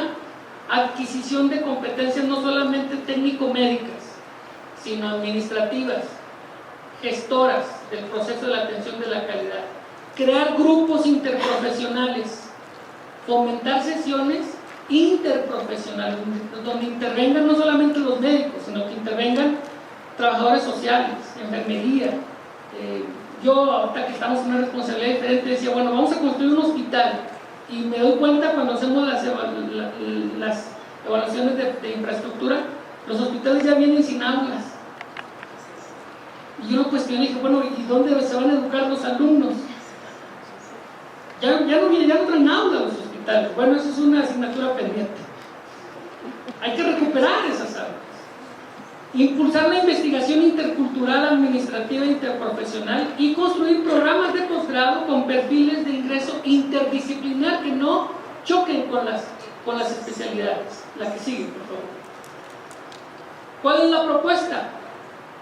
adquisición de competencias no solamente técnico-médicas, sino administrativas, gestoras del proceso de la atención de la calidad. Crear grupos interprofesionales, fomentar sesiones interprofesionales, donde intervengan no solamente los médicos, sino que intervengan trabajadores sociales, enfermería. Yo, ahorita que estamos en una responsabilidad diferente, decía, bueno, vamos a construir un hospital, y me doy cuenta cuando hacemos las evaluaciones de infraestructura, los hospitales ya vienen sin aulas. Y yo lo cuestioné y dije, bueno, ¿y dónde se van a educar los alumnos? Ya no traen aulas los hospitales. Bueno, eso es una asignatura pendiente. Hay que recuperar esas aulas. Impulsar la investigación intercultural, administrativa e interprofesional y construir programas de posgrado con perfiles de ingreso interdisciplinar que no choquen con las especialidades. La que sigue, por favor. ¿Cuál es la propuesta?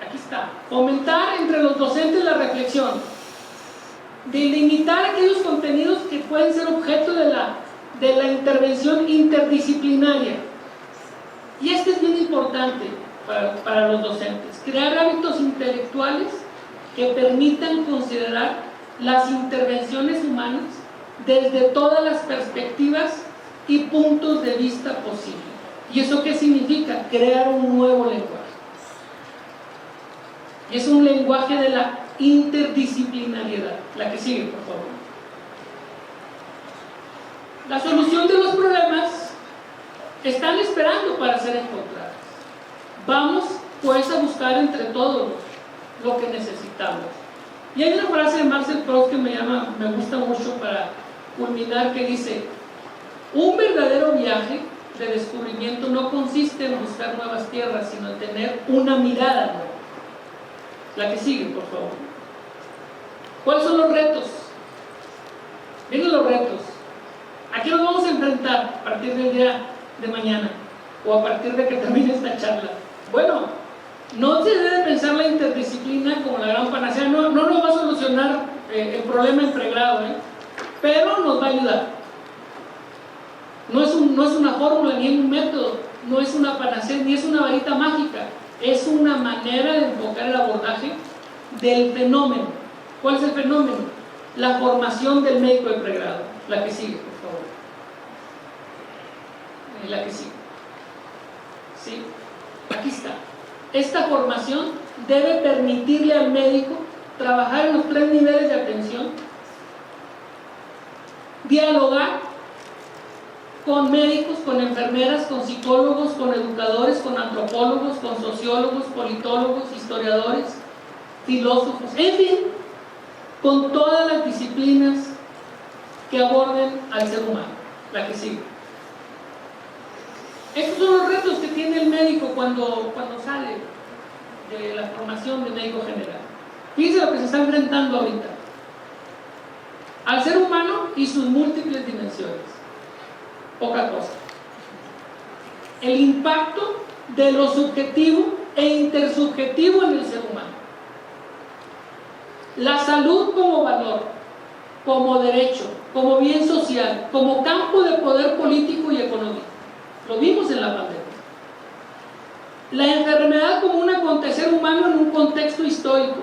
Aquí está. Fomentar entre los docentes la reflexión, delimitar aquellos contenidos que pueden ser objeto de la intervención interdisciplinaria. Y este es bien importante para los docentes. Crear hábitos intelectuales que permitan considerar las intervenciones humanas desde todas las perspectivas y puntos de vista posibles. ¿Y eso qué significa? Crear un nuevo lenguaje. Y es un lenguaje de la interdisciplinariedad. La que sigue, por favor. La solución de los problemas están esperando para ser encontradas. Vamos pues a buscar entre todos lo que necesitamos. Y hay una frase de Marcel Proust que me gusta mucho para culminar, que dice: un verdadero viaje de descubrimiento no consiste en buscar nuevas tierras, sino en tener una mirada nueva. La que sigue, por favor. ¿Cuáles son los retos? Miren los retos. ¿A qué nos vamos a enfrentar a partir del día de mañana o a partir de que termine esta charla? Bueno, no se debe pensar la interdisciplina como la gran panacea. No nos va a solucionar el problema en pregrado, pero nos va a ayudar. No es una fórmula ni un método, no es una panacea ni es una varita mágica. Es una manera de enfocar el abordaje del fenómeno. ¿Cuál es el fenómeno? La formación del médico de pregrado. La que sigue, por favor. La que sigue. ¿Sí? Aquí está. Esta formación debe permitirle al médico trabajar en los 3 niveles de atención, dialogar con médicos, con enfermeras, con psicólogos, con educadores, con antropólogos, con sociólogos, politólogos, historiadores, filósofos, en fin, con todas las disciplinas que aborden al ser humano. La que sigue. Estos son los retos que tiene el médico cuando sale de la formación de médico general. Fíjense lo que se está enfrentando ahorita al ser humano y sus múltiples dimensiones. Poca cosa. El impacto de lo subjetivo e intersubjetivo en el ser humano. La salud como valor, como derecho, como bien social, como campo de poder político y económico. Lo vimos en la pandemia. La enfermedad como un acontecer humano en un contexto histórico,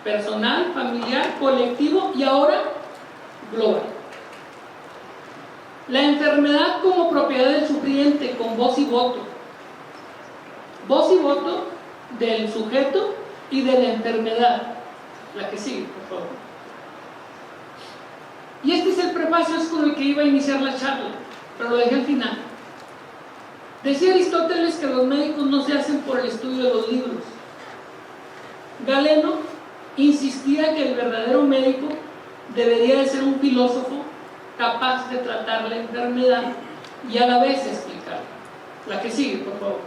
personal, familiar, colectivo y ahora global. La enfermedad como propiedad del sufriente, con voz y voto. Voz y voto del sujeto y de la enfermedad. La que sigue, por favor. Y este es el prefacio, es con el que iba a iniciar la charla, pero lo dejé al final. Decía Aristóteles que los médicos no se hacen por el estudio de los libros. Galeno insistía que el verdadero médico debería de ser un filósofo capaz de tratar la enfermedad y a la vez explicarla. La que sigue, por favor.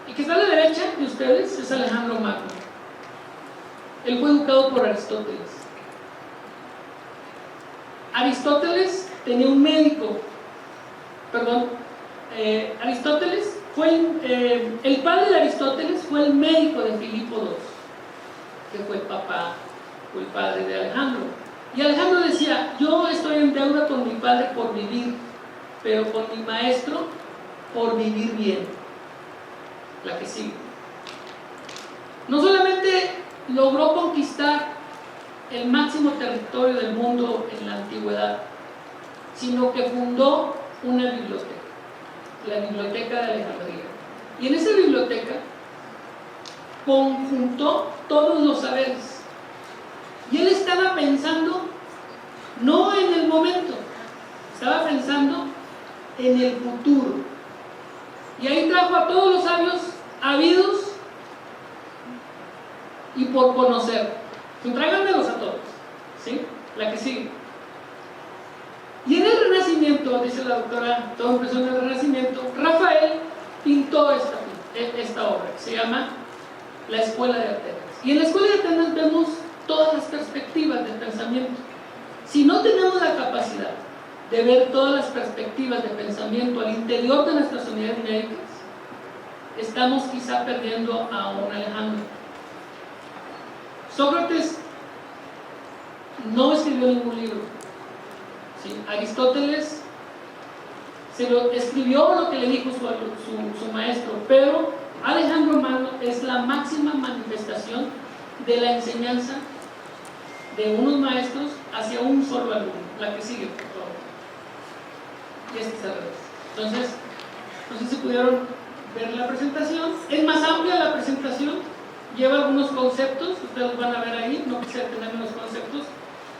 El que está a la derecha de ustedes es Alejandro Magno. Él fue educado por Aristóteles. Aristóteles tenía un médico, Aristóteles fue el padre de Aristóteles fue el médico de Filipo II, que fue el papá, fue el padre de Alejandro. Y Alejandro decía: yo estoy en deuda con mi padre por vivir, pero con mi maestro por vivir bien. La que sigue. No solamente logró conquistar el máximo territorio del mundo en la antigüedad, sino que fundó una biblioteca, la Biblioteca de Alejandría. Y en esa biblioteca conjuntó todos los saberes. Y él estaba pensando no en el momento, estaba pensando en el futuro. Y ahí trajo a todos los sabios habidos y por conocer. Tráiganmelos a todos, ¿sí? La que sigue. Y en el Renacimiento, dice la doctora, todo empezó en el Renacimiento, Rafael pintó esta obra, que se llama La Escuela de Atenas. Y en la Escuela de Atenas vemos todas las perspectivas del pensamiento. Si no tenemos la capacidad de ver todas las perspectivas de pensamiento al interior de nuestras unidades médicas, estamos quizá perdiendo a un Alejandro. Sócrates no escribió ningún libro, ¿sí? Aristóteles escribió lo que le dijo su maestro, pero Alejandro Magno es la máxima manifestación de la enseñanza de unos maestros hacia un solo alumno. La que sigue, por favor. Y este es al revés. Entonces, no sé si pudieron ver la presentación. Es más amplia la presentación, lleva algunos conceptos, ustedes van a ver ahí, no quisiera tener menos conceptos.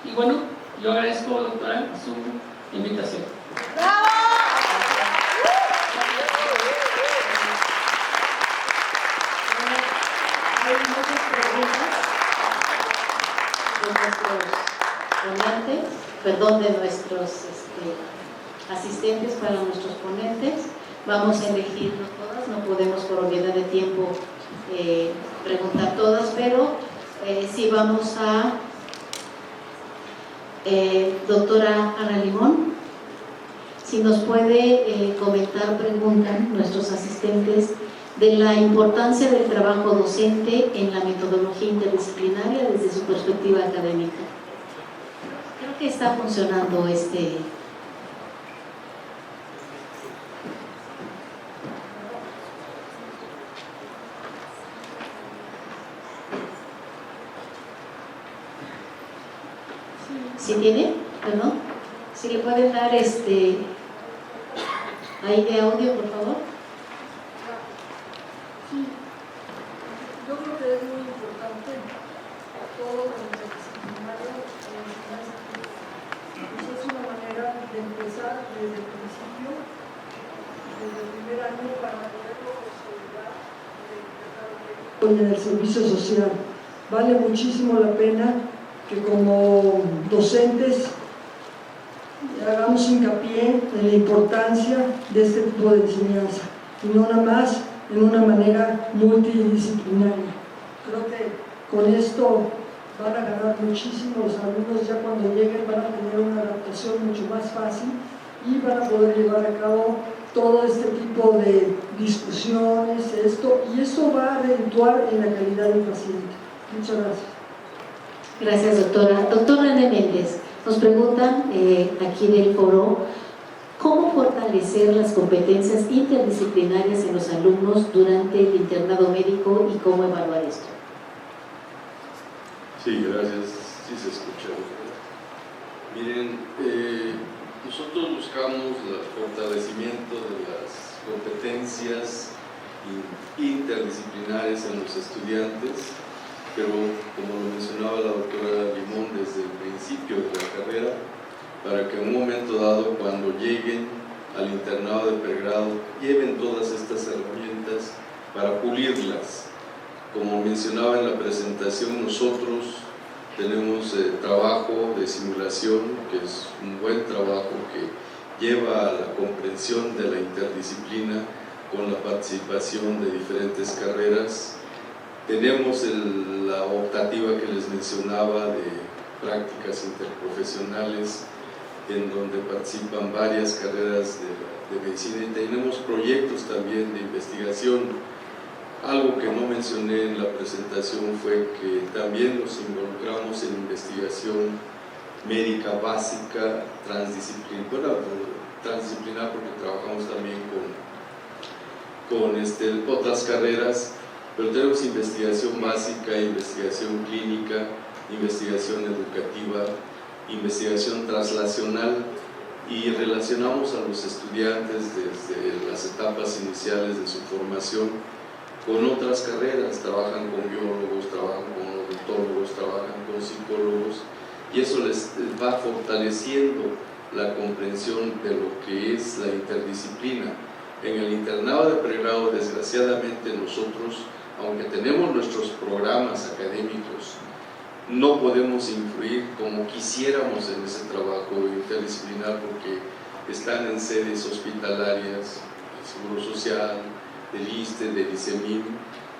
Y bueno, yo agradezco, doctora, su invitación. ¡Bravo! Hay muchas preguntas de nuestros ponentes, de nuestros asistentes para nuestros ponentes. Vamos a elegirnos todas, no podemos por obviedad de tiempo preguntar todas, pero sí vamos a doctora Ana Limón, si nos puede comentar, preguntan nuestros asistentes, de la importancia del trabajo docente en la metodología interdisciplinaria desde su perspectiva académica. Creo que está funcionando ¿Sí tiene? ¿Perdón? Si le pueden dar ahí de audio, por favor. Sí, yo creo que es muy importante todo lo interdisciplinario en la enseñanza. Pues es una manera de empezar desde el principio, desde el primer año, para poderlo consolidar en el servicio social. Vale muchísimo la pena que como docentes hagamos hincapié en la importancia de este tipo de enseñanza y no nada más en una manera multidisciplinaria. Creo que con esto van a ganar muchísimo los alumnos, ya cuando lleguen van a tener una adaptación mucho más fácil y van a poder llevar a cabo todo este tipo de discusiones, y esto va a redituar en la calidad del paciente. Muchas gracias. Gracias, doctora. Doctor René Méndez, nos preguntan aquí del foro, ¿cómo fortalecer las competencias interdisciplinarias en los alumnos durante el internado médico y cómo evaluar esto? Sí, gracias. Sí se escucha. Miren, nosotros buscamos el fortalecimiento de las competencias interdisciplinarias en los estudiantes, pero como lo mencionaba la doctora Limón desde el principio de la carrera, para que en un momento dado, cuando lleguen al internado de pregrado, lleven todas estas herramientas para pulirlas. Como mencionaba en la presentación, nosotros tenemos trabajo de simulación, que es un buen trabajo que lleva a la comprensión de la interdisciplina con la participación de diferentes carreras. Tenemos la optativa que les mencionaba de prácticas interprofesionales, en donde participan varias carreras de medicina, y tenemos proyectos también de investigación. Algo que no mencioné en la presentación fue que también nos involucramos en investigación médica básica transdisciplinar, porque trabajamos también con otras carreras, pero tenemos investigación básica, investigación clínica, investigación educativa, investigación translacional, y relacionamos a los estudiantes desde las etapas iniciales de su formación con otras carreras. Trabajan con biólogos, trabajan con odontólogos, trabajan con psicólogos, y eso les va fortaleciendo la comprensión de lo que es la interdisciplina. En el internado de pregrado, desgraciadamente, nosotros, aunque tenemos nuestros programas académicos, no podemos influir como quisiéramos en ese trabajo interdisciplinar, porque están en sedes hospitalarias, del Seguro Social, del ISSSTE, del ICEMIM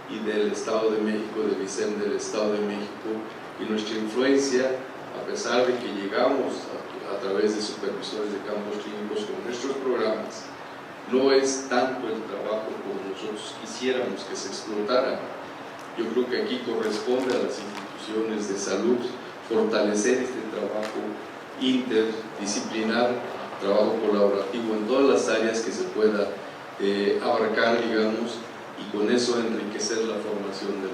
y del Estado de México, del ICEM del Estado de México, y nuestra influencia, a pesar de que llegamos a través de supervisores de campos clínicos con nuestros programas, no es tanto el trabajo como nosotros quisiéramos que se explotara. Yo creo que aquí corresponde a las instituciones de salud fortalecer este trabajo interdisciplinar, trabajo colaborativo en todas las áreas que se pueda abarcar, digamos, y con eso enriquecer la formación de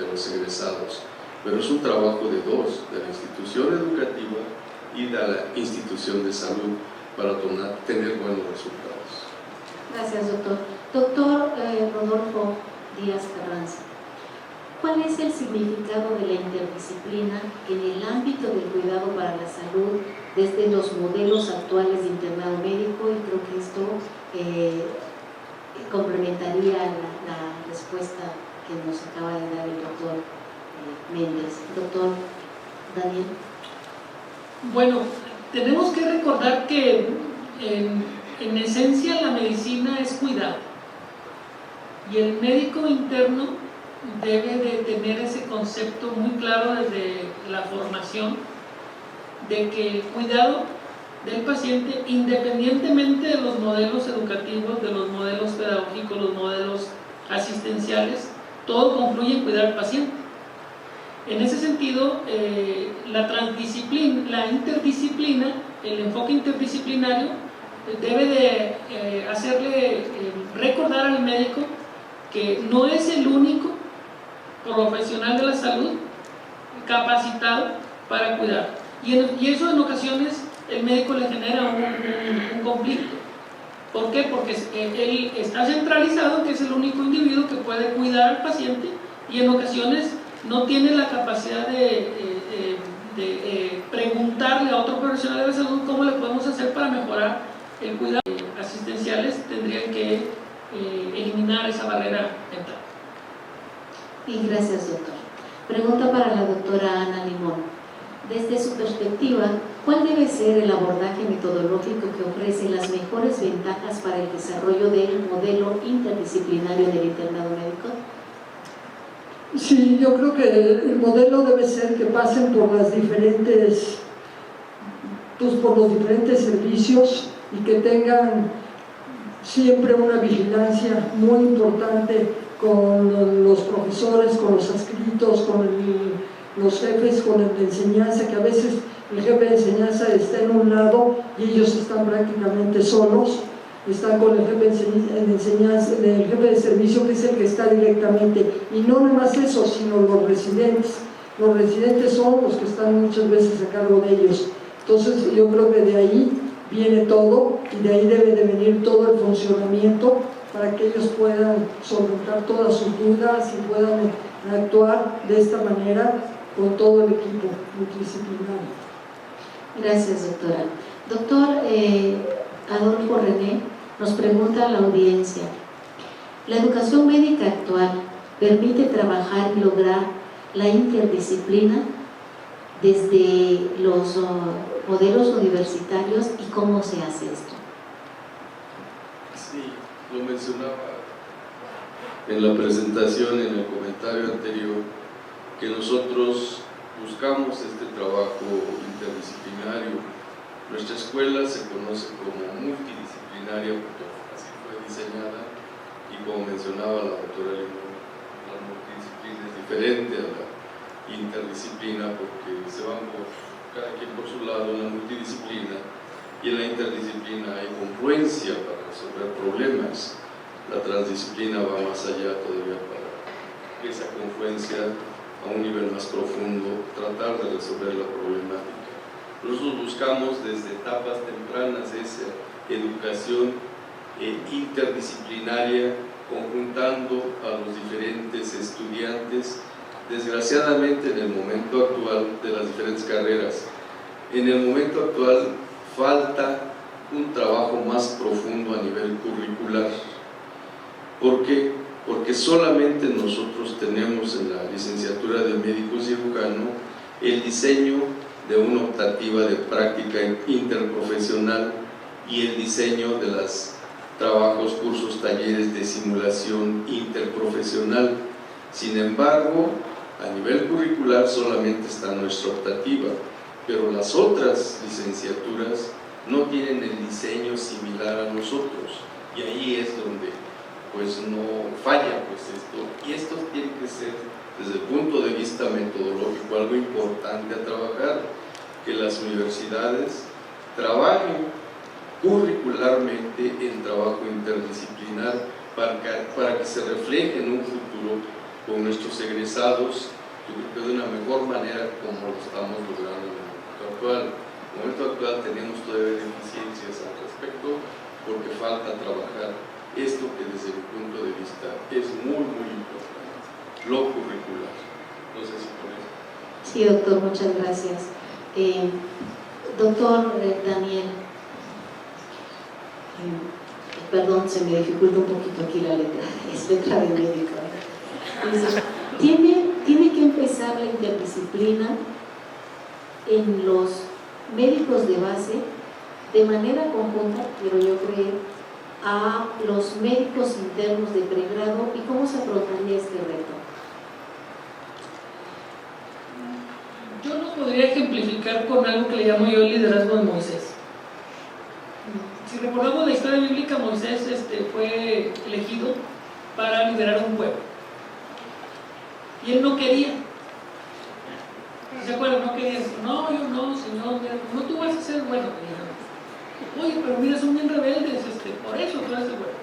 los egresados. Pero es un trabajo de dos, de la institución educativa y de la institución de salud, para tener buenos resultados. Gracias, doctor. Doctor Rodolfo Díaz Carranza, ¿cuál es el significado de la interdisciplina en el ámbito del cuidado para la salud desde los modelos actuales de internado médico? Y creo que esto complementaría la respuesta que nos acaba de dar el doctor Méndez. Doctor Daniel. Bueno, tenemos que recordar que en esencia la medicina es cuidado, y el médico interno debe de tener ese concepto muy claro desde la formación, de que el cuidado del paciente, independientemente de los modelos educativos, de los modelos pedagógicos, los modelos asistenciales, todo confluye en cuidar al paciente. En ese sentido, la interdisciplina, el enfoque interdisciplinario debe de hacerle recordar al médico que no es el único profesional de la salud capacitado para cuidar, y eso en ocasiones el médico le genera un conflicto. ¿Por qué? Porque él está centralizado, que es el único individuo que puede cuidar al paciente, y en ocasiones no tiene la capacidad de preguntarle a otro profesional de la salud cómo le podemos hacer para mejorar el cuidado. Asistenciales tendrían que eliminar esa barrera mental. Y gracias, doctor. Pregunta para la doctora Ana Limón. Desde su perspectiva, ¿cuál debe ser el abordaje metodológico que ofrece las mejores ventajas para el desarrollo del modelo interdisciplinario del internado médico? Sí, yo creo que el modelo debe ser que pasen por los diferentes servicios, y que tengan siempre una vigilancia muy importante con los profesores, con los adscritos, con los jefes, con el de enseñanza, que a veces el jefe de enseñanza está en un lado y ellos están prácticamente solos. Están con el jefe de enseñanza, el jefe de servicio, que es el que está directamente, y no nada más eso, sino los residentes. Los residentes son los que están muchas veces a cargo de ellos. Entonces yo creo que de ahí viene todo, y de ahí debe de venir todo el funcionamiento para que ellos puedan solventar todas sus dudas y puedan actuar de esta manera con todo el equipo multidisciplinario. Gracias, doctora. Doctor Adolfo René nos pregunta a la audiencia: ¿la educación médica actual permite trabajar y lograr la interdisciplina? desde los modelos universitarios y cómo se hace esto. Sí, lo mencionaba en la presentación, en el comentario anterior, que nosotros buscamos este trabajo interdisciplinario. Nuestra escuela se conoce como multidisciplinaria porque así fue diseñada, y como mencionaba la doctora Limón, la multidisciplina es diferente a la interdisciplina porque se van cada quien por su lado en la multidisciplina, y en la interdisciplina hay confluencia para resolver problemas. La transdisciplina va más allá todavía para esa confluencia a un nivel más profundo, tratar de resolver la problemática. Nosotros buscamos desde etapas tempranas esa educación interdisciplinaria, conjuntando a los diferentes estudiantes, desgraciadamente en el momento actual de las diferentes carreras. En el momento actual falta un trabajo más profundo a nivel curricular. ¿Por qué? Porque solamente nosotros tenemos en la licenciatura de médico cirujano el diseño de una optativa de práctica interprofesional y el diseño de los trabajos, cursos, talleres de simulación interprofesional. Sin embargo, a nivel curricular solamente está nuestra optativa, pero las otras licenciaturas no tienen el diseño similar a nosotros, y ahí es donde pues no falla pues esto, y esto tiene que ser desde el punto de vista metodológico algo importante a trabajar, que las universidades trabajen curricularmente en trabajo interdisciplinar para que se refleje en un futuro con nuestros egresados, yo creo que de una mejor manera como lo estamos logrando en el momento actual. En el momento actual tenemos todavía deficiencias al respecto porque falta trabajar esto que desde mi punto de vista es muy importante, lo curricular. No sé si por eso. Sí, doctor, muchas gracias. Doctor Daniel, perdón, se me dificulta un poquito aquí la letra, es letra de médico. Dice, tiene que empezar la interdisciplina en los médicos de base de manera conjunta, quiero yo creer, a los médicos internos de pregrado. ¿Y cómo se afrontaría este reto? Yo lo podría ejemplificar con algo que le llamo yo el liderazgo de Moisés. Si recordamos la historia bíblica, Moisés fue elegido para liderar un pueblo y él no quería. ¿Se acuerdan? No quería decir, no, yo no, Señor, mira, no, tú vas a ser bueno. Oye, pero mira, son bien rebeldes, por eso tú eres bueno.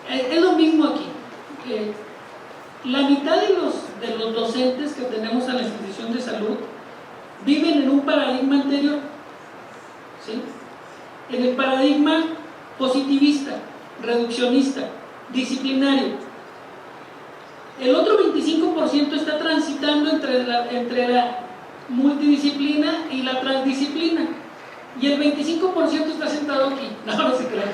Es lo mismo aquí. La mitad de los docentes que tenemos en la institución de salud viven en un paradigma anterior, ¿sí? En el paradigma positivista, reduccionista, disciplinario. El otro 25% está transitando entre la multidisciplina y la transdisciplina. Y el 25% está sentado aquí. No se crean.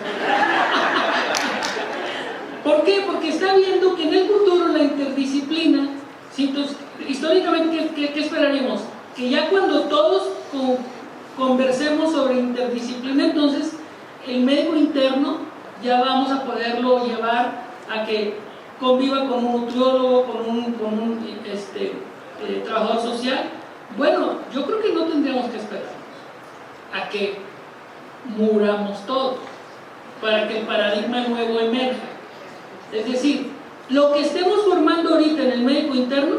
¿Por qué? Porque está viendo que en el futuro la interdisciplina, ¿sí? Entonces, históricamente, ¿qué esperaríamos? Que ya cuando todos conversemos sobre interdisciplina, entonces el médico interno ya vamos a poderlo llevar a que conviva con un nutriólogo, con un trabajador social. Bueno, yo creo que no tendríamos que esperar a que muramos todos para que el paradigma nuevo emerja. Es decir, lo que estemos formando ahorita en el médico interno,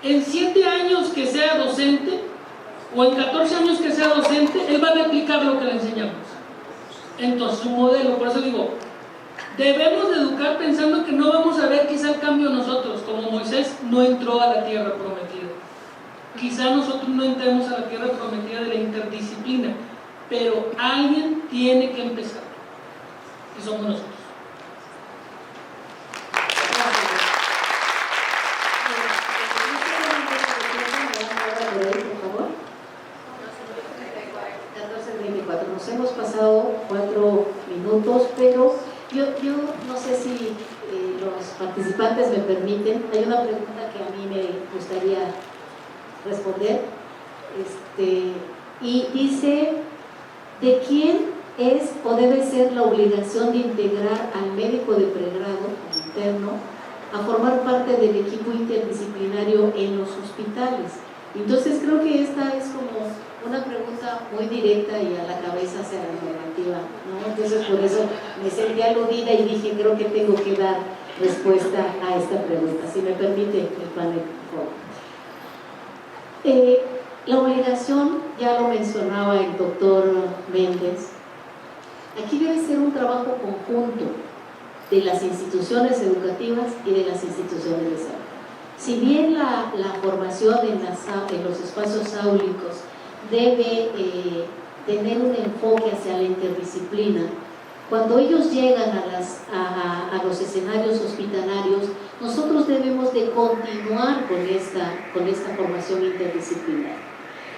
en 7 años que sea docente o en 14 años que sea docente, él va a replicar lo que le enseñamos. Entonces, un modelo, por eso digo, debemos de educar pensando que no vamos a ver quizá el cambio nosotros, como Moisés no entró a la tierra prometida. Quizá nosotros no entremos a la tierra prometida de la interdisciplina, pero alguien tiene que empezar, y somos nosotros. Nos hemos pasado 4 minutos, pero yo no sé si los participantes me permiten. Hay una pregunta que a mí me gustaría responder. Y dice, ¿de quién es o debe ser la obligación de integrar al médico de pregrado interno a formar parte del equipo interdisciplinario en los hospitales? Entonces creo que esta es como una pregunta muy directa y a la cabeza hacia la normativa, ¿no? Entonces por eso me sentí aludida y dije, creo que tengo que dar respuesta a esta pregunta. Si me permite el panel, por favor. La obligación, ya lo mencionaba el doctor Méndez, aquí debe ser un trabajo conjunto de las instituciones educativas y de las instituciones de salud. Si bien la formación en los espacios áulicos debe tener un enfoque hacia la interdisciplina, cuando ellos llegan a los escenarios hospitalarios, nosotros debemos de continuar con esta formación interdisciplinaria.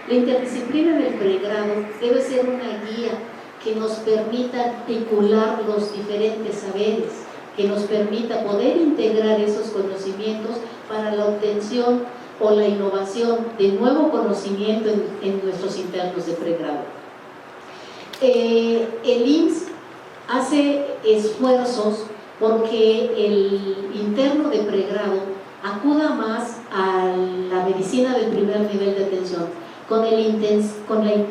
La interdisciplina del pregrado debe ser una guía que nos permita articular los diferentes saberes, que nos permita poder integrar esos conocimientos para la obtención o la innovación de nuevo conocimiento en nuestros internos de pregrado. El IMSS hace esfuerzos porque el interno de pregrado acuda más a la medicina del primer nivel de atención, con la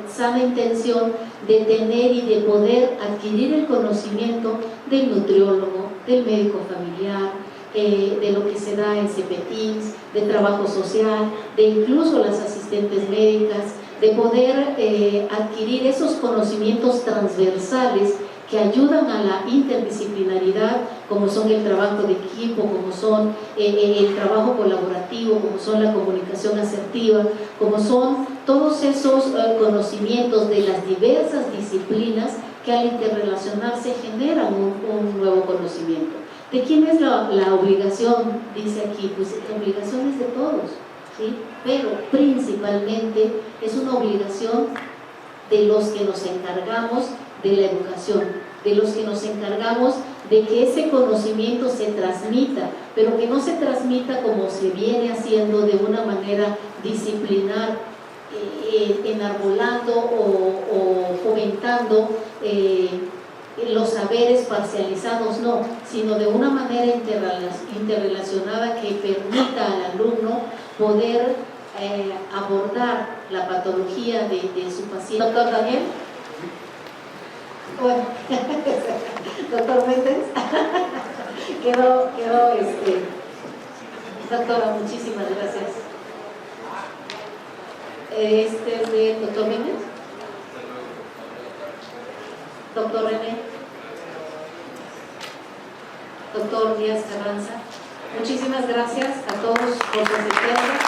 sana intención de tener y de poder adquirir el conocimiento del nutriólogo, del médico familiar, de lo que se da en CPTINS, de trabajo social, de incluso las asistentes médicas, de poder adquirir esos conocimientos transversales que ayudan a la interdisciplinaridad, como son el trabajo de equipo, como son el trabajo colaborativo, como son la comunicación asertiva, como son todos esos conocimientos de las diversas disciplinas que al interrelacionarse generan un nuevo conocimiento. ¿De quién es la obligación? Dice aquí, pues la obligación es de todos, ¿sí? Pero principalmente es una obligación de los que nos encargamos de la educación, de los que nos encargamos de que ese conocimiento se transmita, pero que no se transmita como se viene haciendo de una manera disciplinar, enarbolando o fomentando los saberes parcializados, no, sino de una manera interrelacionada que permita al alumno poder abordar la patología de su paciente. ¿Doctor Daniel? Bueno, doctor Méndez, quedó doctora, muchísimas gracias. De doctor Méndez, doctor René, doctor Díaz Carranza, muchísimas gracias a todos por su asistencia.